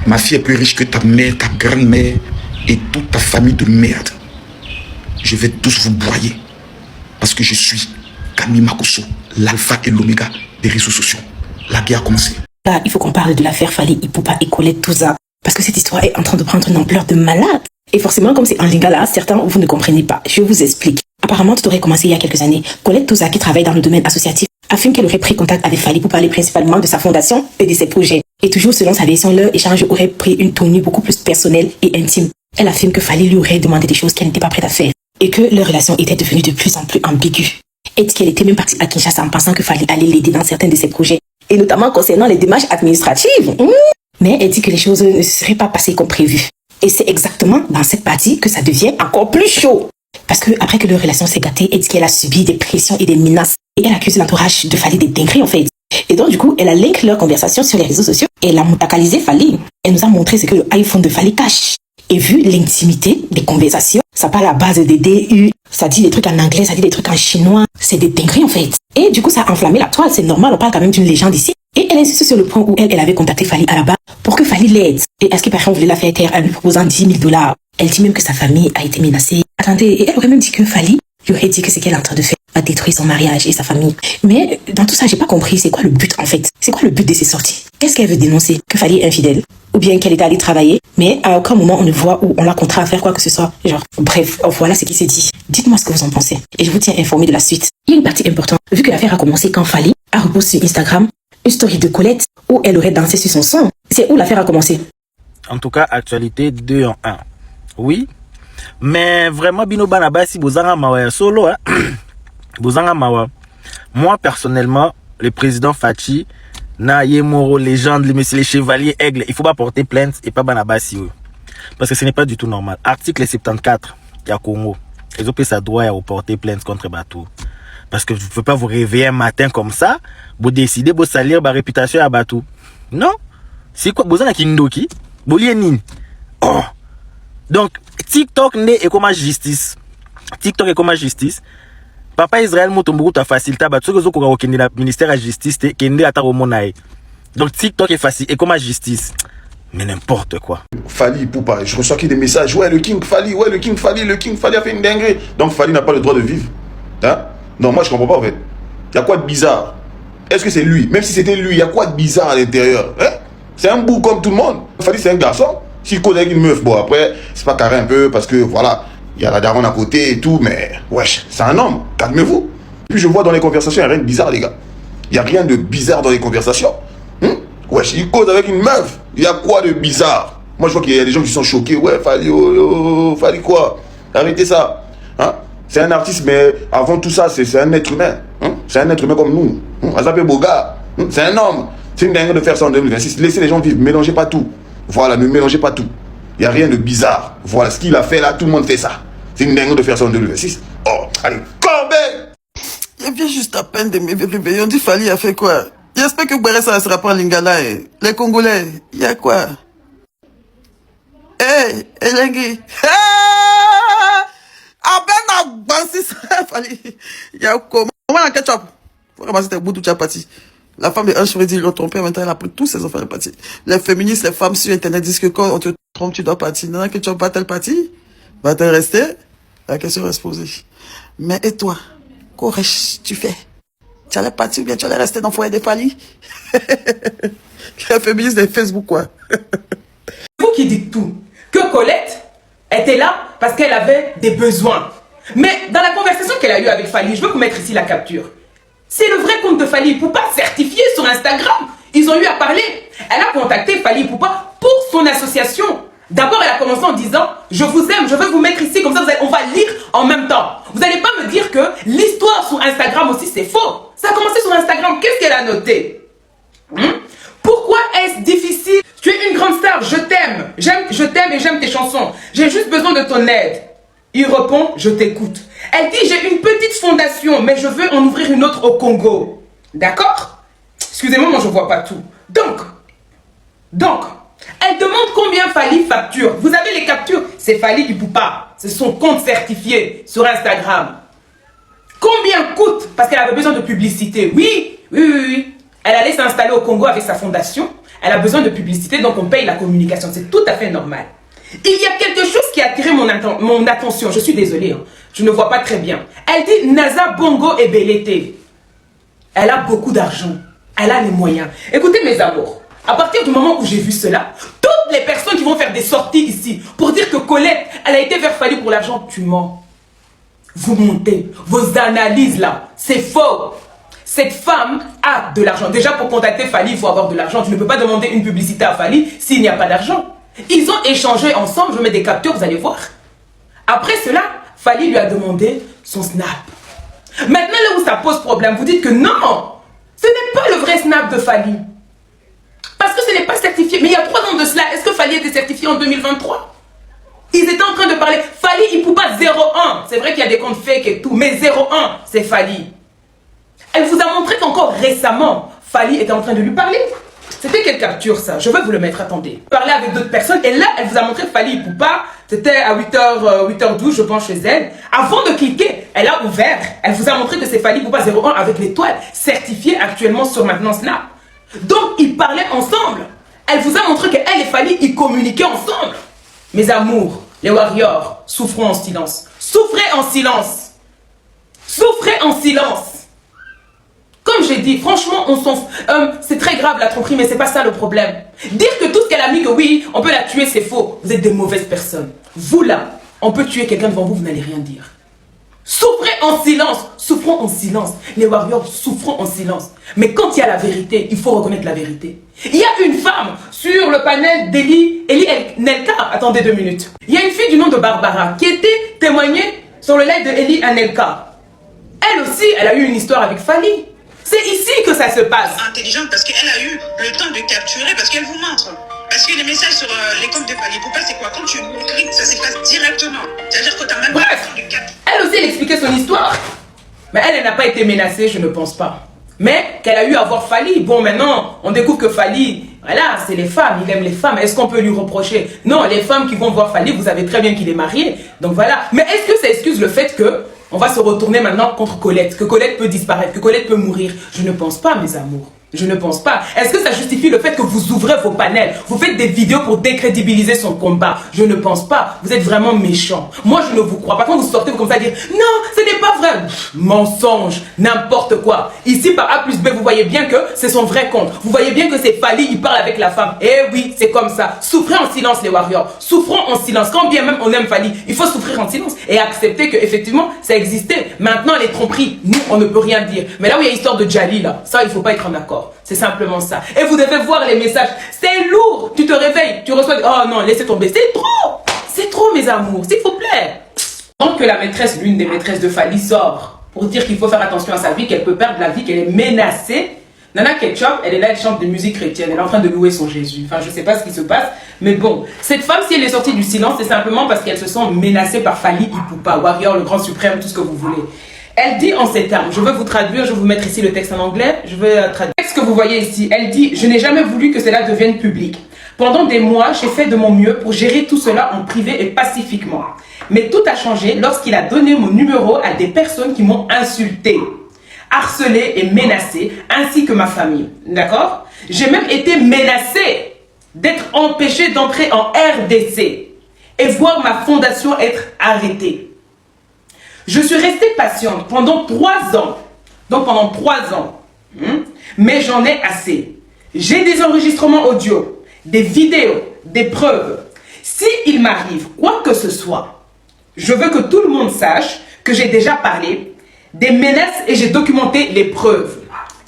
Ma fille est plus riche que ta mère, ta grand-mère et toute ta famille de merde. Je vais tous vous broyer. Parce que je suis Camille Makoso, l'alpha et l'oméga des réseaux sociaux. La guerre a commencé. Là, il faut qu'on parle de l'affaire Fally Ipupa et Colette Touza. Parce que cette histoire est en train de prendre une ampleur de malade. Et forcément, comme c'est en lingala, certains, vous ne comprenez pas. Je vous explique. Apparemment, tout aurait commencé il y a quelques années. Colette Touza, qui travaille dans le domaine associatif, affirme qu'elle aurait pris contact avec Fally pour parler principalement de sa fondation et de ses projets. Et toujours selon sa version, leur échange aurait pris une tournure beaucoup plus personnelle et intime. Elle affirme que Fally lui aurait demandé des choses qu'elle n'était pas prête à faire et que leur relation était devenue de plus en plus ambiguë. Elle dit qu'elle était même partie à Kinshasa en pensant que Fally allait l'aider dans certains de ses projets, et notamment concernant les démarches administratives. Mais elle dit que les choses ne se seraient pas passées comme prévu. Et c'est exactement dans cette partie que ça devient encore plus chaud. Parce que après que leur relation s'est gâtée, elle dit qu'elle a subi des pressions et des menaces. Et elle accuse l'entourage de Fally des dingueries en fait. Et donc du coup, elle a link leur conversation sur les réseaux sociaux et elle a moutacalisé Fally. Elle nous a montré ce que le iPhone de Fally cache. Et vu l'intimité des conversations, ça parle à base des DU, ça dit des trucs en anglais, ça dit des trucs en chinois. C'est des dingueries en fait. Et du coup, ça a enflammé la toile, c'est normal, on parle quand même d'une légende ici. Et elle insiste sur le point où elle avait contacté Fally à la base pour que Fally l'aide. Et à ce qui paraît, on voulait la faire taire en lui proposant 10 000 $. Elle dit même que sa famille a été menacée. Attendez, et elle aurait même dit que Fally lui aurait dit que ce qu'elle est en train de faire va détruire son mariage et sa famille. Mais dans tout ça, j'ai pas compris c'est quoi le but en fait. C'est quoi le but de ces sorties? Qu'est-ce qu'elle veut dénoncer? Que Fally est infidèle? Ou bien qu'elle est allée travailler, mais à aucun moment on ne voit où on l'a contraint à faire quoi que ce soit. Genre, bref, voilà ce qui s'est dit. Dites-moi ce que vous en pensez. Et je vous tiens informé de la suite. Il y a une partie importante, vu que l'affaire a commencé quand Fally a reposté sur Instagram une story de Colette où elle aurait dansé sur son son. C'est où l'affaire a commencé. En tout cas, actualité 2 en 1. Oui, mais vraiment, Bino Banabasi, Bozanga Mawa solo, hein. Bozanga Mawa. Moi, personnellement, le président Fachi, na Yemoro, légende, les chevaliers aigles, il faut pas porter plainte et pas Banabasi. Parce que ce n'est pas du tout normal. Article 74, il y a Congo. Les OP, ça doit porter plainte contre Batou. Parce que je ne peux pas vous réveiller un matin comme ça, vous décidez de salir ma réputation à Batou. Non. C'est quoi? Vous avez Kindoki? Vous avez Oh. Donc, TikTok n'est comme justice. TikTok est comme justice. Papa Israël Motombourou t'a facilité à battre. Ce que vous avez le ministère de la justice, qui à Taromonaï. Donc, TikTok est facile. Et comme justice. Mais n'importe quoi. Fally Ipupa, je reçois des messages. Ouais, le King Fally, ouais, le King Fally a fait une dinguerie. Donc, Fally n'a pas le droit de vivre. Hein? Non, moi je comprends pas en fait. Il y a quoi de bizarre? Est-ce que c'est lui? Même si c'était lui, il y a quoi de bizarre à l'intérieur? Hein? C'est un bout comme tout le monde. Fally c'est un garçon. S'il connaît une meuf, bon après, c'est pas carré un peu parce que voilà, il y a la daronne à côté et tout, mais wesh, c'est un homme. Calmez-vous. Puis je vois dans les conversations, il n'y a rien de bizarre les gars. Il n'y a rien de bizarre dans les conversations. Wesh, il cause avec une meuf. Il y a quoi de bizarre? Moi, je vois qu'il y a des gens qui sont choqués. Ouais, Fally, Fally quoi? Arrêtez ça. Hein? C'est un artiste, mais avant tout ça, c'est un être humain. Hein? C'est un être humain comme nous. On s'appelle Boga. C'est un homme. C'est une dingue de faire ça en 2026. Laissez les gens vivre. Mélangez pas tout. Voilà, ne mélangez pas tout. Il n'y a rien de bizarre. Voilà, ce qu'il a fait là, tout le monde fait ça. C'est une dingue de faire ça en 2026. Oh, allez, Corbeil! Il vient juste à peine de me réveiller. On dit Fally a fait quoi? J'espère que Bouéressa ne sera pas en Lingala. Les Congolais, il y a quoi? Hey, Elengi. Ah ben, bansi ça, Fally. Il y a comment? On va en ketchup. Faut ramasser tes bouts de parti. La femme de Ange Freddy, ils l'ont trompé. Maintenant, elle a pris tous ses enfants de parti. Les féministes, les femmes sur Internet disent que quand on te trompe, tu dois partir. Non, ketchup, va-t-elle partir? Va-t-elle rester? La question reste posée. Mais et toi? Qu'aurais-tu fait? Tu allais partir ou bien tu allais rester dans le foyer de Fally? Les féministes de Facebook, quoi. Vous qui dites tout. Que Colette était là parce qu'elle avait des besoins. Mais dans la conversation qu'elle a eue avec Fally, je veux vous mettre ici la capture. C'est le vrai compte de Fally Ipupa certifié sur Instagram. Ils ont eu à parler. Elle a contacté Fally Ipupa pour son association. D'abord, elle a commencé en disant « Je vous aime, je veux vous mettre ici, comme ça on va lire en même temps. » Vous n'allez pas me dire que l'histoire sur Instagram aussi, c'est faux. Ça a commencé sur Instagram. Qu'est-ce qu'elle a noté? Pourquoi est-ce difficile? Tu es une grande star, je t'aime. Je t'aime et j'aime tes chansons. J'ai juste besoin de ton aide. Il répond, je t'écoute. Elle dit, j'ai une petite fondation, mais je veux en ouvrir une autre au Congo. D'accord? Excusez-moi, moi je vois pas tout. Donc, elle demande combien Fally facture. Vous avez les captures? C'est Fally Ipupa. C'est son compte certifié sur Instagram. Combien coûte? Parce qu'elle avait besoin de publicité. Oui. Elle allait s'installer au Congo avec sa fondation. Elle a besoin de publicité, donc on paye la communication. C'est tout à fait normal. Il y a quelque chose qui a attiré mon attention. Je suis désolée, hein. Je ne vois pas très bien. Elle dit Naza Bongo et Belete. Elle a beaucoup d'argent. Elle a les moyens. Écoutez mes amours, à partir du moment où j'ai vu cela, toutes les personnes qui vont faire des sorties ici pour dire que Colette, elle a été vers Fally pour l'argent, tu mens. Vous montez, vos analyses là, c'est faux. Cette femme a de l'argent. Déjà pour contacter Fally, il faut avoir de l'argent. Tu ne peux pas demander une publicité à Fally s'il n'y a pas d'argent. Ils ont échangé ensemble, je mets des captures, vous allez voir. Après cela, Fally lui a demandé son snap. Maintenant, là où ça pose problème, vous dites que non, ce n'est pas le vrai snap de Fally. Parce que ce n'est pas certifié. Mais il y a 3 ans de cela, est-ce que Fally était certifié en 2023? Ils étaient en train de parler Fally Ipupa 01. C'est vrai qu'il y a des comptes fake et tout, mais 01, c'est Fally. Elle vous a montré qu'encore récemment, Fally était en train de lui parler. C'était quelle capture ça? Je vais vous le mettre, attendez. Parler avec d'autres personnes et là, elle vous a montré Fally Ipupa. C'était à 8h12, je pense, chez elle. Avant de cliquer, elle a ouvert. Elle vous a montré que c'est Fally Ipupa 01 avec l'étoile, certifiée actuellement sur maintenant Snap. Donc, ils parlaient ensemble. Elle vous a montré qu'elle et Fally, ils communiquaient ensemble. Mes amours, les warriors, souffrons en silence. Souffrez en silence. Souffrez en silence. Comme j'ai dit, franchement, c'est très grave la tromperie, mais c'est pas ça le problème. Dire que tout ce qu'elle a mis, que oui, on peut la tuer, c'est faux. Vous êtes des mauvaises personnes. Vous là, on peut tuer quelqu'un devant vous, vous n'allez rien dire. Souffrez en silence. Souffrons en silence. Les warriors souffront en silence. Mais quand il y a la vérité, il faut reconnaître la vérité. Il y a une femme sur le panel d'Eli Nelka. Attendez 2 minutes. Il y a une fille du nom de Barbara qui était témoignée sur le live de Eli Nelka. Elle aussi, elle a eu une histoire avec Fally. C'est ici que ça se passe. Intelligente parce qu'elle a eu le temps de capturer, parce qu'elle vous montre. Parce que les messages sur les comptes de Fally Ipupa, c'est quoi? Quand tu cliques, ça s'efface directement. C'est-à-dire que tu n'as même pas le temps de capturer. Elle aussi, elle expliquait son histoire. Mais elle n'a pas été menacée, je ne pense pas. Mais qu'elle a eu à voir Fally. Bon, maintenant, on découvre que Fally, voilà, c'est les femmes, il aime les femmes. Est-ce qu'on peut lui reprocher? Non, les femmes qui vont voir Fally, vous savez très bien qu'il est marié. Donc voilà. Mais est-ce que ça excuse le fait que on va se retourner maintenant contre Colette, que Colette peut disparaître, que Colette peut mourir? Je ne pense pas, mes amours. Je ne pense pas. Est-ce que ça justifie le fait que vous ouvrez vos panels, vous faites des vidéos pour décrédibiliser son combat? Je ne pense pas. Vous êtes vraiment méchants. Moi, je ne vous crois pas. Quand vous sortez comme ça dire « Non, ce n'est pas vrai !» Mensonge, n'importe quoi. Ici, par A plus B, vous voyez bien que c'est son vrai compte. Vous voyez bien que c'est Fally, il parle avec la femme. Eh oui, c'est comme ça. Souffrez en silence, les warriors. Souffrons en silence. Quand bien même on aime Fally, il faut souffrir en silence et accepter qu'effectivement, ça existait. Maintenant, les tromperies, nous, on ne peut rien dire. Mais là où il y a l'histoire de Djali, là, ça, il ne faut pas être en accord. sort. C'est simplement ça. Et vous devez voir les messages. C'est lourd. Tu te réveilles, tu reçois... Oh non, laissez tomber. C'est trop. C'est trop, mes amours. S'il vous plaît. Donc que la maîtresse, l'une des maîtresses de Fally sort pour dire qu'il faut faire attention à sa vie, qu'elle peut perdre la vie, qu'elle est menacée. Nana Ketchup, elle est là, elle chante de musique chrétienne. Elle est en train de louer son Jésus. Enfin, je sais pas ce qui se passe. Mais bon, cette femme, si elle est sortie du silence, c'est simplement parce qu'elle se sent menacée par Fally Ipupa, Warrior, le grand suprême, tout ce que vous voulez. Elle dit en ces termes, je veux vous traduire, je vais vous mettre ici le texte en anglais, je vais traduire. Ce que vous voyez ici, elle dit, je n'ai jamais voulu que cela devienne public. Pendant des mois, j'ai fait de mon mieux pour gérer tout cela en privé et pacifiquement. Mais tout a changé lorsqu'il a donné mon numéro à des personnes qui m'ont insulté, harcelé et menacé, ainsi que ma famille. D'accord? J'ai même été menacé d'être empêché d'entrer en RDC et voir ma fondation être arrêtée. Je suis restée patiente pendant 3 ans. Donc pendant 3 ans. Mais j'en ai assez. J'ai des enregistrements audio, des vidéos, des preuves. Si il m'arrive quoi que ce soit, je veux que tout le monde sache que j'ai déjà parlé des menaces et j'ai documenté les preuves.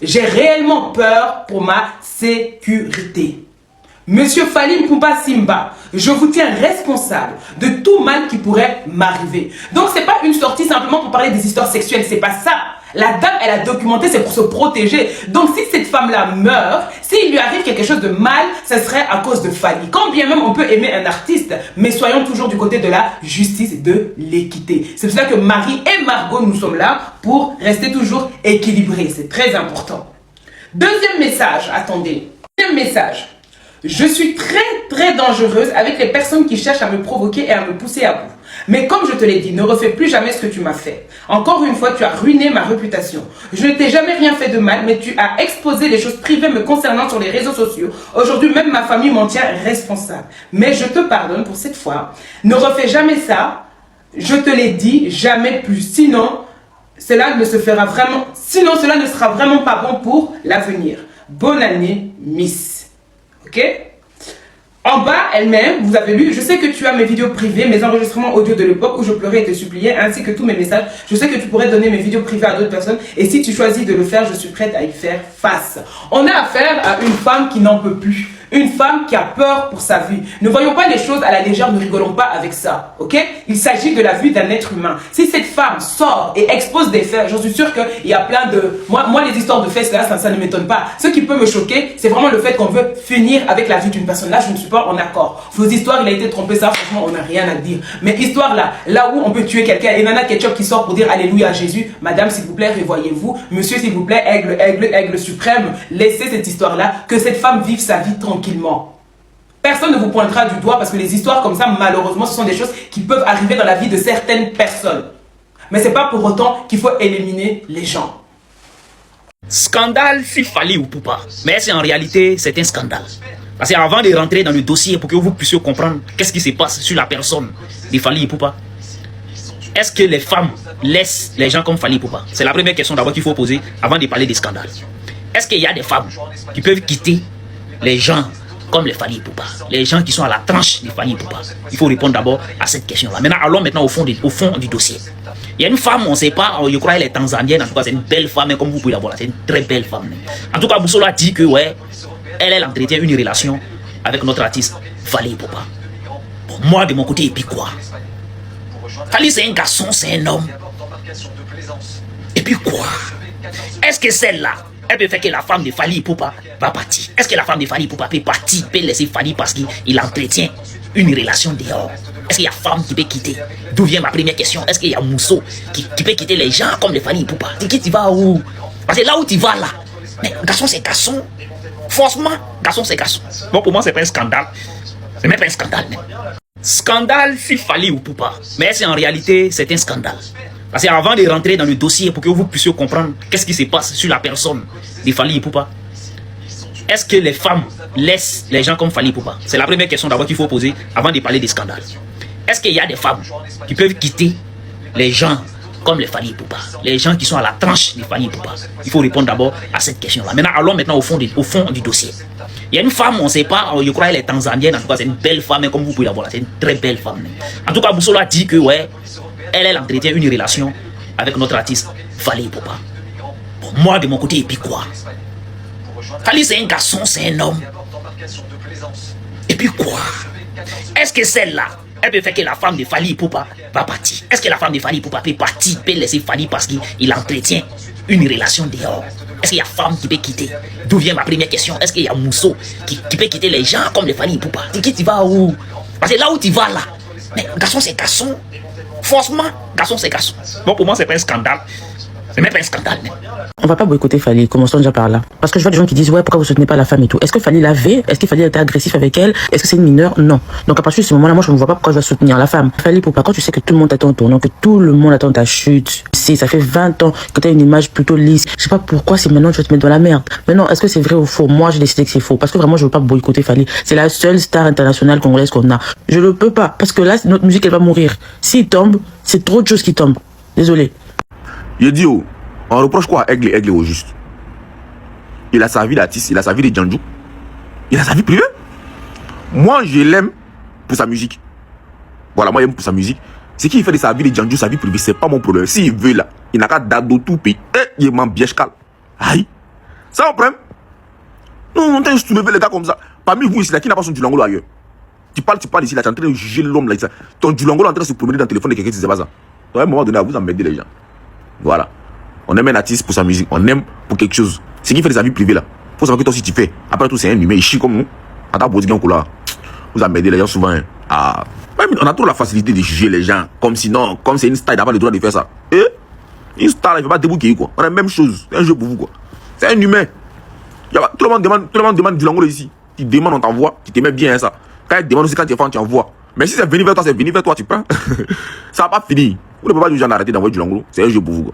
J'ai réellement peur pour ma sécurité. Monsieur Fally Ipupa Simba, je vous tiens responsable de tout mal qui pourrait m'arriver. Donc c'est pas une sortie simplement pour parler des histoires sexuelles, c'est pas ça. La dame, elle a documenté, c'est pour se protéger. Donc si cette femme-là meurt, s'il lui arrive quelque chose de mal, ce serait à cause de Fally. Quand bien même on peut aimer un artiste, mais soyons toujours du côté de la justice et de l'équité. C'est pour ça que Marie et Margot, nous sommes là pour rester toujours équilibrés. C'est très important. Deuxième message, attendez. Deuxième message. Je suis très dangereuse avec les personnes qui cherchent à me provoquer et à me pousser à bout. Mais comme je te l'ai dit, ne refais plus jamais ce que tu m'as fait. Encore une fois, tu as ruiné ma réputation. Je ne t'ai jamais rien fait de mal, mais tu as exposé les choses privées me concernant sur les réseaux sociaux. Aujourd'hui, même ma famille m'en tient responsable. Mais je te pardonne pour cette fois. Ne refais jamais ça. Je te l'ai dit, jamais plus. Sinon, cela ne sera vraiment pas bon pour l'avenir. Bonne année, Miss. Ok? En bas, elle-même, vous avez lu, je sais que tu as mes vidéos privées, mes enregistrements audio de l'époque où je pleurais et te suppliais, ainsi que tous mes messages. Je sais que tu pourrais donner mes vidéos privées à d'autres personnes. Et si tu choisis de le faire, je suis prête à y faire face. On a affaire à une femme qui n'en peut plus. Une femme qui a peur pour sa vie. Ne voyons pas les choses à la légère, ne rigolons pas avec ça. Ok? Il s'agit de la vie d'un être humain. Si cette femme sort et expose des faits, j'en suis sûre qu'il y a plein de... Moi, les histoires de faits, ça ne m'étonne pas. Ce qui peut me choquer, c'est vraiment le fait qu'on veut finir avec la vie d'une personne. Là, je ne suis pas en accord. Vos histoires, il a été trompé, ça, franchement, on n'a rien à dire. Mais histoire là où on peut tuer quelqu'un, et Nana Ketchup qui sort pour dire Alléluia à Jésus, madame, s'il vous plaît, revoyez-vous. Monsieur, s'il vous plaît, aigle suprême, laissez cette histoire-là, que cette femme vive sa vie tranquillement. Personne ne vous pointera du doigt parce que les histoires comme ça, malheureusement, ce sont des choses qui peuvent arriver dans la vie de certaines personnes. Mais c'est pas pour autant qu'il faut éliminer les gens. Scandale si Fally Ipupa. Mais c'est en réalité, c'est un scandale. Parce qu'avant de rentrer dans le dossier pour que vous puissiez comprendre qu'est-ce qui se passe sur la personne de Fally Ipupa, est-ce que les femmes laissent les gens comme Fally Ipupa? C'est la première question d'abord qu'il faut poser avant de parler des scandales. Est-ce qu'il y a des femmes qui peuvent quitter les gens comme les Fally Ipupa, les gens qui sont à la tranche des Fally Ipupa? Il faut répondre d'abord à cette question-là. Maintenant, allons maintenant au fond du dossier. Il y a une femme, on ne sait pas, je crois qu'elle est tanzanienne, en tout cas c'est une belle femme, comme vous pouvez la voir, c'est une très belle femme. En tout cas, Boussolo a dit que ouais, elle entretient une relation avec notre artiste Fally Ipupa. Bon, moi de mon côté, et puis quoi? Fally c'est un garçon, c'est un homme. Et puis quoi? Est-ce que celle-là, elle peut faire que la femme de Fally Ipupa va partir? Est-ce que la femme de Fally Ipupa peut partir, peut laisser Fally parce qu'il entretient une relation dehors? Est-ce qu'il y a femme qui peut quitter? D'où vient ma première question? Est-ce qu'il y a Mousso qui peut quitter les gens comme les Fally Ipupa? Tu qui tu vas où? Parce que là où tu vas là, mais garçon c'est garçon. Forcément, garçon c'est garçon. Bon, pour moi c'est pas un scandale. C'est même pas un scandale. Même. Scandale si Fally Ipupa. Mais c'est en réalité, c'est un scandale. Parce qu'avant de rentrer dans le dossier pour que vous puissiez comprendre qu'est-ce qui se passe sur la personne de Fally Ipupa, est-ce que les femmes laissent les gens comme Fally Ipupa? C'est la première question d'abord qu'il faut poser avant de parler des scandales. Est-ce qu'il y a des femmes qui peuvent quitter les gens comme les Fally Ipupa, les gens qui sont à la tranche des Fally Ipupa? Il faut répondre d'abord à cette question-là. Maintenant, allons maintenant au fond du dossier. Il y a une femme, on ne sait pas, je crois qu'elle est tanzanienne, en tout cas c'est une belle femme, comme vous pouvez la voir, c'est une très belle femme. En tout cas, Boussolo a dit que ouais, elle entretient une relation avec notre artiste Fally Ipupa. Bon, moi de mon côté, et puis quoi? Fali, c'est un garçon, c'est un homme. Et puis quoi? Est-ce que celle-là, elle peut faire que la femme de Fali Ipupa va partir? Est-ce que la femme de Fali Ipupa peut partir, peut laisser Fali parce qu'il entretient une relation dehors? Est-ce qu'il y a femme qui peut quitter? D'où vient ma première question? Est-ce qu'il y a Mousso qui peut quitter les gens comme les Fali Ipupa? Qui tu vas où? Parce que là où tu vas là, mais garçon c'est garçon. Forcément, garçon c'est garçon. Bon, pour moi c'est pas un scandale. C'est même pas un scandale même. On va pas boycotter Fali, commençons déjà par là. Parce que je vois des gens qui disent ouais, pourquoi vous soutenez pas la femme et tout. Est-ce que Fali l'avait? Est-ce que Fali était agressif avec elle? Est-ce que c'est une mineure? Non. Donc à partir de ce moment-là, moi je ne vois pas pourquoi je dois soutenir la femme. Fali, pourquoi quand tu sais que tout le monde attend ton tournant, que tout le monde attend ta chute, si ça fait 20 ans que tu as une image plutôt lisse, je sais pas pourquoi c'est maintenant que tu vas te mettre dans la merde. Maintenant, est-ce que c'est vrai ou faux? Moi j'ai décidé que c'est faux. Parce que vraiment je veux pas boycotter Fali. C'est la seule star internationale congolaise qu'on a. Je ne peux pas. Parce que là, notre musique elle va mourir. S'il tombe, c'est trop de choses qui tombent. Désolé. Yedio, on reproche quoi à Aigle au juste? Il a sa vie d'artiste, il a sa vie de Djandjou, il a sa vie privée. Moi, je l'aime pour sa musique. Voilà, moi, j'aime pour sa musique. Ce qu'il fait de sa vie de Djandjou, sa vie privée, c'est pas mon problème. S'il veut là, il n'a qu'à dado tout pays. Il est bièche cal. Aïe. Ça, on prend. Non, on t'a soulevé les gars comme ça. Parmi vous ici, là, qui n'a pas son Dulangolo ailleurs? Tu parles ici, là, tu es en train de juger l'homme là. Ton Dulangolo est en train de se promener dans le téléphone de quelqu'un qui ne sait pas ça. À un moment donné, à vous emmerder les gens. Voilà. On aime un artiste pour sa musique, on aime pour quelque chose. Ce qui fait de sa vie privée là. Faut savoir que toi aussi tu fais. Après tout, c'est un humain, il chie comme nous. Vous emmerdez les gens souvent. Hein. Ah. On a trop la facilité de juger les gens comme sinon, comme c'est une star, il n'a pas le droit de faire ça. Eh? Une star, il ne fait pas débouquer quoi. On a la même chose. C'est un jeu pour vous quoi. C'est un humain. Tout le monde demande du langolo ici. Tu demandes, on t'envoie. Tu t'aimais bien hein, ça. Quand il demande aussi, quand tu es fan, tu envoies. Mais si c'est venu vers toi, c'est venu vers toi, tu prends. Ça va pas finir. Vous ne pouvez pas dire aux gens d'arrêter d'envoyer du langolo. C'est un jeu pour vous quoi.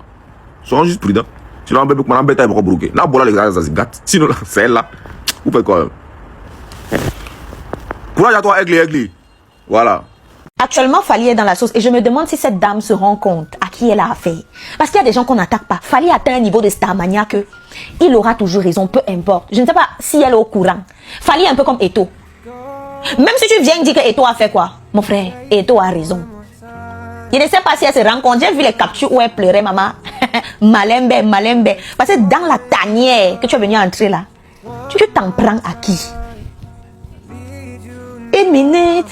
Soyons juste prudents. Sinon, on va embêter avec broquer. Là, voilà les gars, ça se gâte. Sinon, c'est là. Vous faites quoi? Courage à toi, Aigle. Voilà. Actuellement, Fali est dans la sauce et je me demande si cette dame se rend compte à qui elle a affaire. Parce qu'il y a des gens qu'on n'attaque pas. Fali atteint un niveau de starmania que il aura toujours raison, peu importe. Je ne sais pas si elle est au courant. Fali est un peu comme Eto. Même si tu viens dire que Eto a fait quoi, mon frère, Eto a raison. Je ne sais pas si elle se rend compte. J'ai vu les captures où elle pleurait, maman. Malembe. Parce que dans la tanière que tu es venu entrer là, tu t'en prends à qui? Une minute.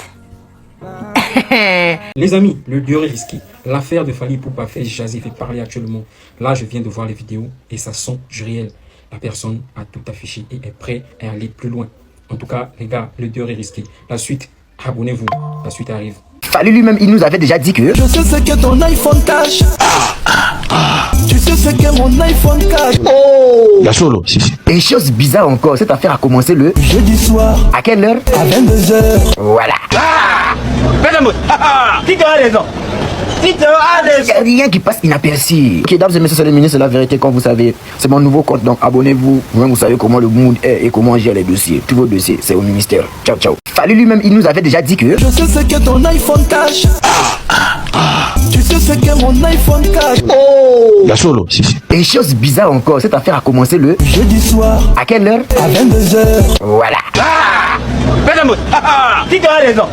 Les amis, le duo est risqué. L'affaire de Fali Ipupa fait jaser, fait parler actuellement. Là, je viens de voir les vidéos et ça sent du réel. La personne a tout affiché et est prête à aller plus loin. En tout cas, les gars, le duo est risqué. La suite, abonnez-vous. La suite arrive. Fali lui-même, il nous avait déjà dit que... Je sais ce que ton iPhone cache. Tu sais ce que mon iPhone cache. Oh! La solo, si. Et chose bizarre encore, cette affaire a commencé le... jeudi soir. À quelle heure? À 22h. Voilà. Qui a raison? Il n'y a rien qui passe inaperçu. Ok, dames et messieurs, c'est le ministre, c'est la vérité, comme vous savez. C'est mon nouveau compte, donc abonnez-vous. Vous savez comment le mood est et comment on gère les dossiers. Tous vos dossiers, c'est au ministère. Ciao, ciao. Fali lui-même, il nous avait déjà dit que... Je sais ce que ton iPhone cache. Tu sais ce que mon iPhone cache. Oh! La solo, si. Et chose bizarre encore, cette affaire a commencé le... jeudi soir. À quelle heure? À 22h. Voilà. Qui a raison?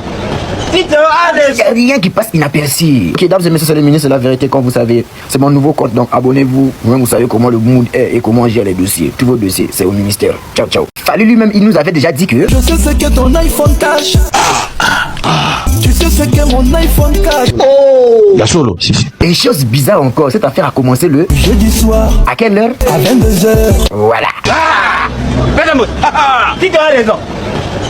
Il n'y a rien qui passe inaperçu. Ok, dames et messieurs, c'est le ministre, c'est la vérité, comme vous savez. C'est mon nouveau compte, donc abonnez-vous. Vous savez comment le mood est et comment on gère les dossiers. Tous vos dossiers, c'est au ministère. Ciao, ciao. Fali lui-même, il nous avait déjà dit que... Je sais ce que ton iPhone cache. Tu sais ce que mon iPhone cache. Oh! La solo, si. Et chose bizarre encore, cette affaire a commencé le... jeudi soir. À quelle heure? À 22h. Voilà. Qui a raison?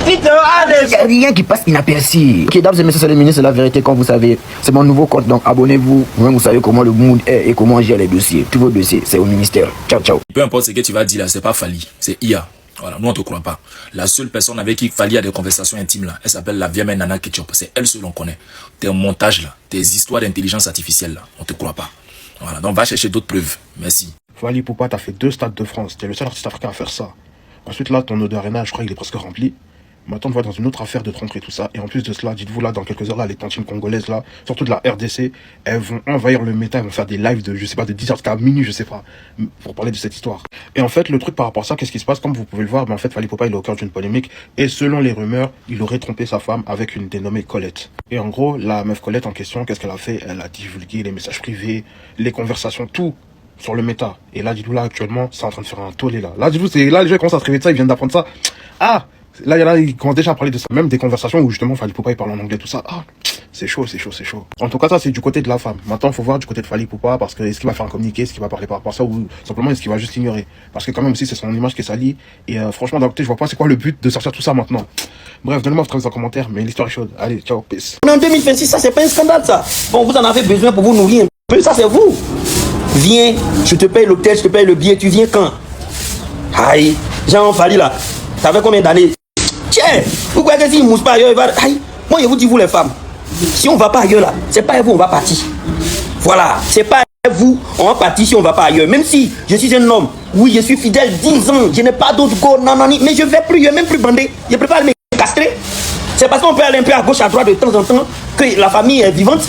Il n'y a rien qui passe inaperçu. Ok, dames et messieurs, c'est le ministre, c'est la vérité, comme vous savez. C'est mon nouveau compte, donc abonnez-vous. Vous savez comment le mood est et comment on gère les dossiers. Tous vos dossiers, c'est au ministère. Ciao, ciao. Peu importe ce que tu vas dire là, c'est pas Fali, c'est IA. Voilà, nous on te croit pas. La seule personne avec qui Fali a des conversations intimes là, elle s'appelle la vieille Nana Ketchup. C'est elle seule on connaît. Tes montages là, tes histoires d'intelligence artificielle là, on te croit pas. Voilà, donc va chercher d'autres preuves. Merci. Fali Ipupa, t'as fait 2 stades de France. T'es le seul artiste africain à faire ça. Ensuite là, ton Odo Arena, je crois qu'il est presque rempli. Maintenant, on va dans une autre affaire de tromperie, tout ça. Et en plus de cela, dites-vous là, dans quelques heures, là, les tantines congolaises, là, surtout de la RDC, elles vont envahir le méta, elles vont faire des lives de, je sais pas, de 10h jusqu'à minuit, je sais pas, pour parler de cette histoire. Et en fait, le truc par rapport à ça, qu'est-ce qui se passe? Comme vous pouvez le voir, en fait, Fali Ipupa, il est au cœur d'une polémique. Et selon les rumeurs, il aurait trompé sa femme avec une dénommée Colette. Et en gros, la meuf Colette en question, qu'est-ce qu'elle a fait? Elle a divulgué les messages privés, les conversations, tout sur le méta. Et là, dis-vous, là, actuellement, c'est en train de faire un tollé, là. Là, dis-vous, là, les gens commencent à se réveiller de ça, ils viennent d'apprendre ça. Ah! Là, ils commencent déjà à parler de ça. Même des conversations où, justement, Fally Poupa, il parle en anglais, tout ça. Ah! C'est chaud, c'est chaud, c'est chaud. En tout cas, ça, c'est du côté de la femme. Maintenant, il faut voir du côté de Fally Poupa, parce que est-ce qu'il va faire un communiqué, est-ce qu'il va parler par rapport à ça, ou simplement, est-ce qu'il va juste ignorer? Parce que quand même aussi, c'est son image qui est salie. Et franchement, d'un côté, je vois pas c'est quoi le but de sortir tout ça maintenant. Bref, donnez-moi votre avis en commentaire, mais l'histoire est chaude. Allez, ciao, peace. On est en 2026, ça, c'est pas un scandale, ça. Bon, vous en avez besoin pour vous nourrir un peu, ça, c'est vous. Viens, je te paye l'hôtel, je te paye le billet, tu viens quand? Aïe, Jean Fally, là, ça fait combien d'années? Tiens, vous croyez que s'il ne mousse pas ailleurs, il va... Aïe, moi, je vous dis, vous, les femmes, si on va pas ailleurs, là, c'est pas vous, on va partir. Voilà, c'est pas vous, on va partir si on va pas ailleurs. Même si je suis un homme, oui, je suis fidèle 10 ans, je n'ai pas d'autre go, non, mais je vais plus, je vais même plus bander, je prépare me castrer. C'est parce qu'on peut aller un peu à gauche, à droite de temps en temps, que la famille est vivante.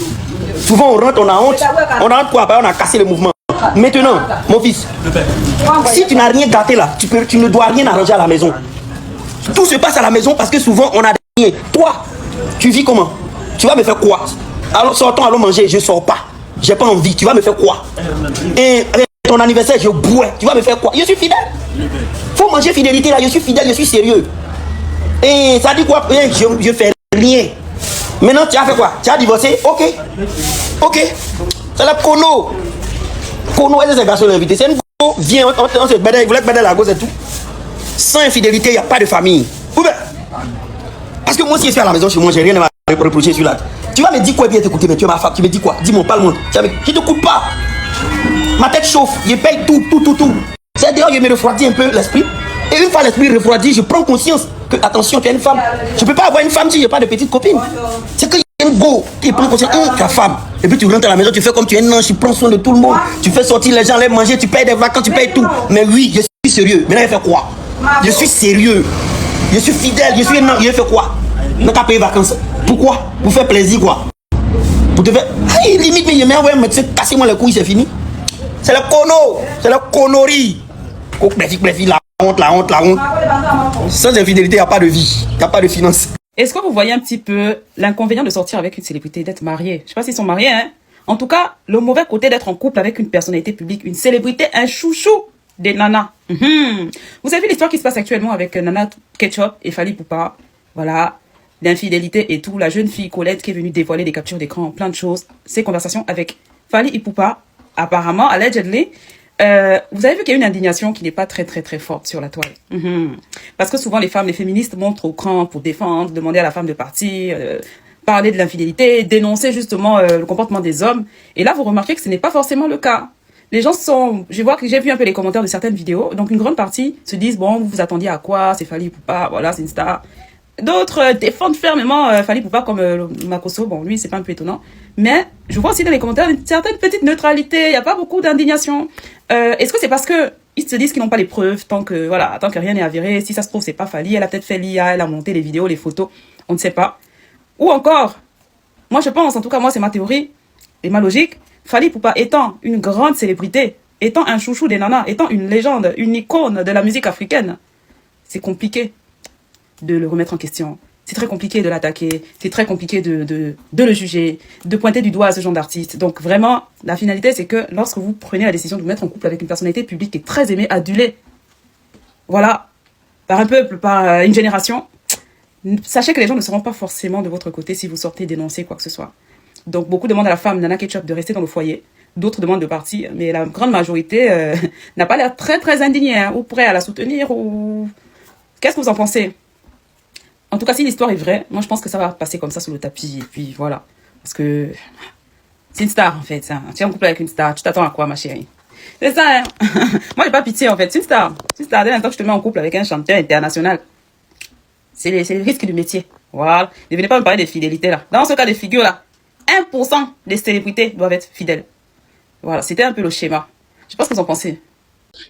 Souvent, on rentre, on a honte. On a honte quoi? On a cassé le mouvement. Maintenant, mon fils, si tu n'as rien gâté là, tu ne dois rien arranger à la maison. Tout se passe à la maison parce que souvent, on a rien. Toi, tu vis comment? Tu vas me faire quoi? Alors, sortons, allons manger. Je sors pas. J'ai pas envie. Tu vas me faire quoi? Et ton anniversaire, je bois. Tu vas me faire quoi? Je suis fidèle. Faut manger fidélité là. Je suis fidèle, je suis sérieux. Et ça dit quoi? Je fais rien. Maintenant, tu as fait quoi? Tu as divorcé? Ok. Ok. C'est la Kono. Kono, elle est un garçon invité. C'est une go. Viens, on se bêta. Il voulait bêter la gauche et tout. Sans infidélité, il n'y a pas de famille. Parce que moi, si je suis à la maison chez moi, j'ai rien à me reprocher sur là. Tu vas me dire quoi bien t'écouter, mais tu es ma femme. Tu me dis quoi? Dis-moi, parle-moi. Je ne t'écoute pas. Ma tête chauffe. Je paye tout. C'est d'ailleurs, je me refroidis un peu l'esprit. Et une fois l'esprit refroidi, je prends conscience que, attention, tu es une femme. Je ne peux pas avoir une femme si je n'ai pas de petite copine. C'est qu'il y a une go qui prend conscience, ta femme. Et puis tu rentres à la maison, tu fais comme tu es un ange, tu prends soin de tout le monde. Tu fais sortir les gens, les manger, tu payes des vacances, tu payes tout. Mais oui, je suis sérieux. Maintenant, il fait quoi? Je suis sérieux. Je suis fidèle, je suis un ange. Il fait quoi? Ne t'as payé vacances. Pourquoi? Pour faire plaisir, quoi. Pour te faire. Aïe, limite, mais je mets un médecin, cassez-moi les couilles, c'est fini. C'est le cono. C'est la connerie. La honte. Sans infidélité, il n'y a pas de vie, il n'y a pas de finances. Est-ce que vous voyez un petit peu l'inconvénient de sortir avec une célébrité, d'être marié? Je ne sais pas s'ils sont mariés, hein. En tout cas, le mauvais côté d'être en couple avec une personnalité publique, une célébrité, un chouchou des nanas. Vous avez vu l'histoire qui se passe actuellement avec Nana Ketchup et Fally Poupa? Voilà, l'infidélité et tout. La jeune fille Colette qui est venue dévoiler des captures d'écran, plein de choses. Ses conversations avec Fally Poupa, apparemment, allegedly. Vous avez vu qu'il y a une indignation qui n'est pas très forte sur la toile. Parce que souvent les femmes, les féministes montrent au cran pour défendre, demander à la femme de partir, parler de l'infidélité, dénoncer justement le comportement des hommes. Et là, vous remarquez que ce n'est pas forcément le cas. Les gens sont... j'ai vu un peu les commentaires de certaines vidéos. Donc une grande partie se disent, bon, vous vous attendiez à quoi? C'est Fally Poupa, voilà, c'est une star. D'autres défendent fermement Fally Poupa comme Makosso. Bon, lui, c'est pas un peu étonnant. Mais je vois aussi dans les commentaires une certaine petite neutralité. Il n'y a pas beaucoup d'indignation. Est-ce que c'est parce que ils se disent qu'ils n'ont pas les preuves tant que rien n'est avéré? Si ça se trouve, c'est pas Fally. Elle a peut-être fait l'IA, elle a monté les vidéos, les photos. On ne sait pas. Ou encore, moi je pense, en tout cas moi c'est ma théorie et ma logique, Fally Poupa étant une grande célébrité, étant un chouchou des nanas, étant une légende, une icône de la musique africaine, c'est compliqué de le remettre en question. C'est très compliqué de l'attaquer, c'est très compliqué de le juger, de pointer du doigt à ce genre d'artiste. Donc vraiment, la finalité, c'est que lorsque vous prenez la décision de vous mettre en couple avec une personnalité publique qui est très aimée, adulée, voilà, par un peuple, par une génération, sachez que les gens ne seront pas forcément de votre côté si vous sortez dénoncer quoi que ce soit. Donc beaucoup demandent à la femme Nana Ketchup de rester dans le foyer, d'autres demandent de partir, mais la grande majorité n'a pas l'air très indignée, hein, ou prêt à la soutenir, ou... Qu'est-ce que vous en pensez? En tout cas, si l'histoire est vraie, moi je pense que ça va passer comme ça sous le tapis, et puis voilà. Parce que c'est une star en fait, hein. Tu es en couple avec une star, tu t'attends à quoi ma chérie? C'est ça, hein. Moi j'ai pas pitié en fait, c'est une star. C'est une star, dès l'instant que je te mets en couple avec un chanteur international, c'est le risque du métier. Voilà, ne venez pas me parler de fidélité là. Dans ce cas de figure là, 1% des célébrités doivent être fidèles. Voilà, c'était un peu le schéma. Je sais pas ce que vous en pensez.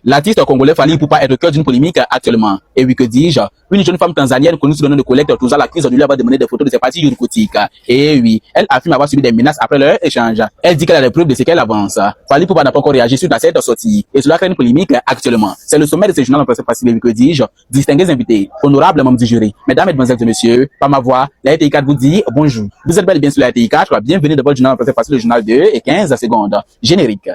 L'artiste congolais Fally Poupa est au cœur d'une polémique actuellement. Et oui, que dis-je, une jeune femme tanzanienne connue sous le nom de Colette Tuza l'accuse de lui avoir demandé des photos de ses parties gynécologiques. Et oui, elle affirme avoir subi des menaces après leur échange. Elle dit qu'elle a des preuves de ce qu'elle avance. Fally Poupa n'a pas encore réagi sur cette sortie. Et cela crée une polémique actuellement. C'est le sommet de ce journal en presse facile. Et oui, que dis-je, distingués invités, honorables membres du jury, mesdames, mesdemoiselles et messieurs, par ma voix, la RTI4 vous dit bonjour. Vous êtes bel et bien sur la RTI4, bienvenue dans votre journal en presse facile, le journal 2 et 15 secondes. Générique.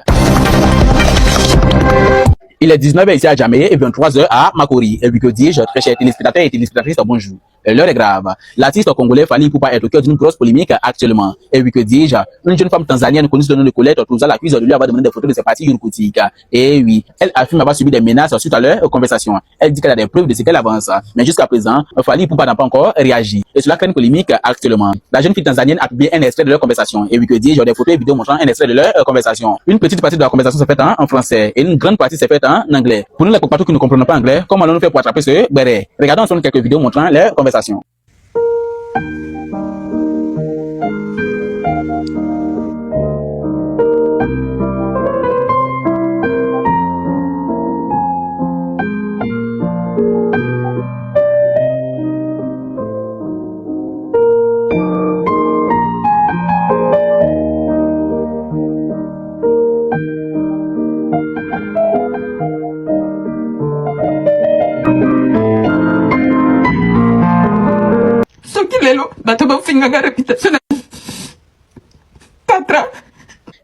Il est 19h ici à Djamé et 23h à Makori. Et puis que dis-je, très chers téléspectateurs et téléspectatrices, bonjour. L'heure est grave. L'artiste congolais Fally Ipupa est au cœur d'une grosse polémique actuellement. Et puis que dis-je, une jeune femme tanzanienne connue sous le nom de Colette Touza l'accuse de lui avoir demandé des photos de ses parties urkotiques. Et oui, elle affirme avoir subi des menaces suite à leur conversation. Elle dit qu'elle a des preuves de ce qu'elle avance. Mais jusqu'à présent, Fally Ipupa n'a pas encore réagi. Et cela crée une polémique actuellement. La jeune fille tanzanienne a publié un extrait de leur conversation. Et puis que dis-je, des photos et vidéos montrant un extrait de leur conversation. Une petite partie de la conversation s'est faite en français et une grande partie s'est faite en anglais. Pour nous les partout qui ne comprenons pas anglais, comment allons-nous faire pour attraper ce béret? Regardons ensemble quelques vidéos montrant leur conversation.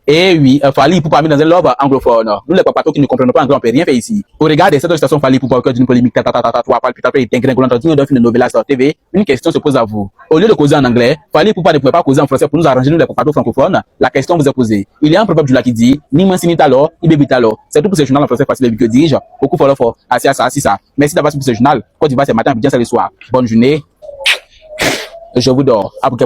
Et oui, Fally Ipupa mis dans un love anglophone. Nous les papatos qui ne comprenons pas anglais, on peut rien faire ici. Au regard de cette situation Fally Ipupa au cœur d'une polémique, de novelas sur TV, une question se pose à vous. Au lieu de causer en anglais, Fally Ipupa ne pouvait pas causer en français pour nous arranger nous les papatos francophones. La question vous est posée. Il y a un proverbe du là qui dit, ni mansini talo, ni baby talo. C'est tout pour ce journal en français facile, que dis-je. Beaucoup follow for, assis ça, assis ça. Merci d'avoir suivi ce journal. Quand tu vas ce matin, bien ça le soir. Bonne journée. Je vous dors. À pour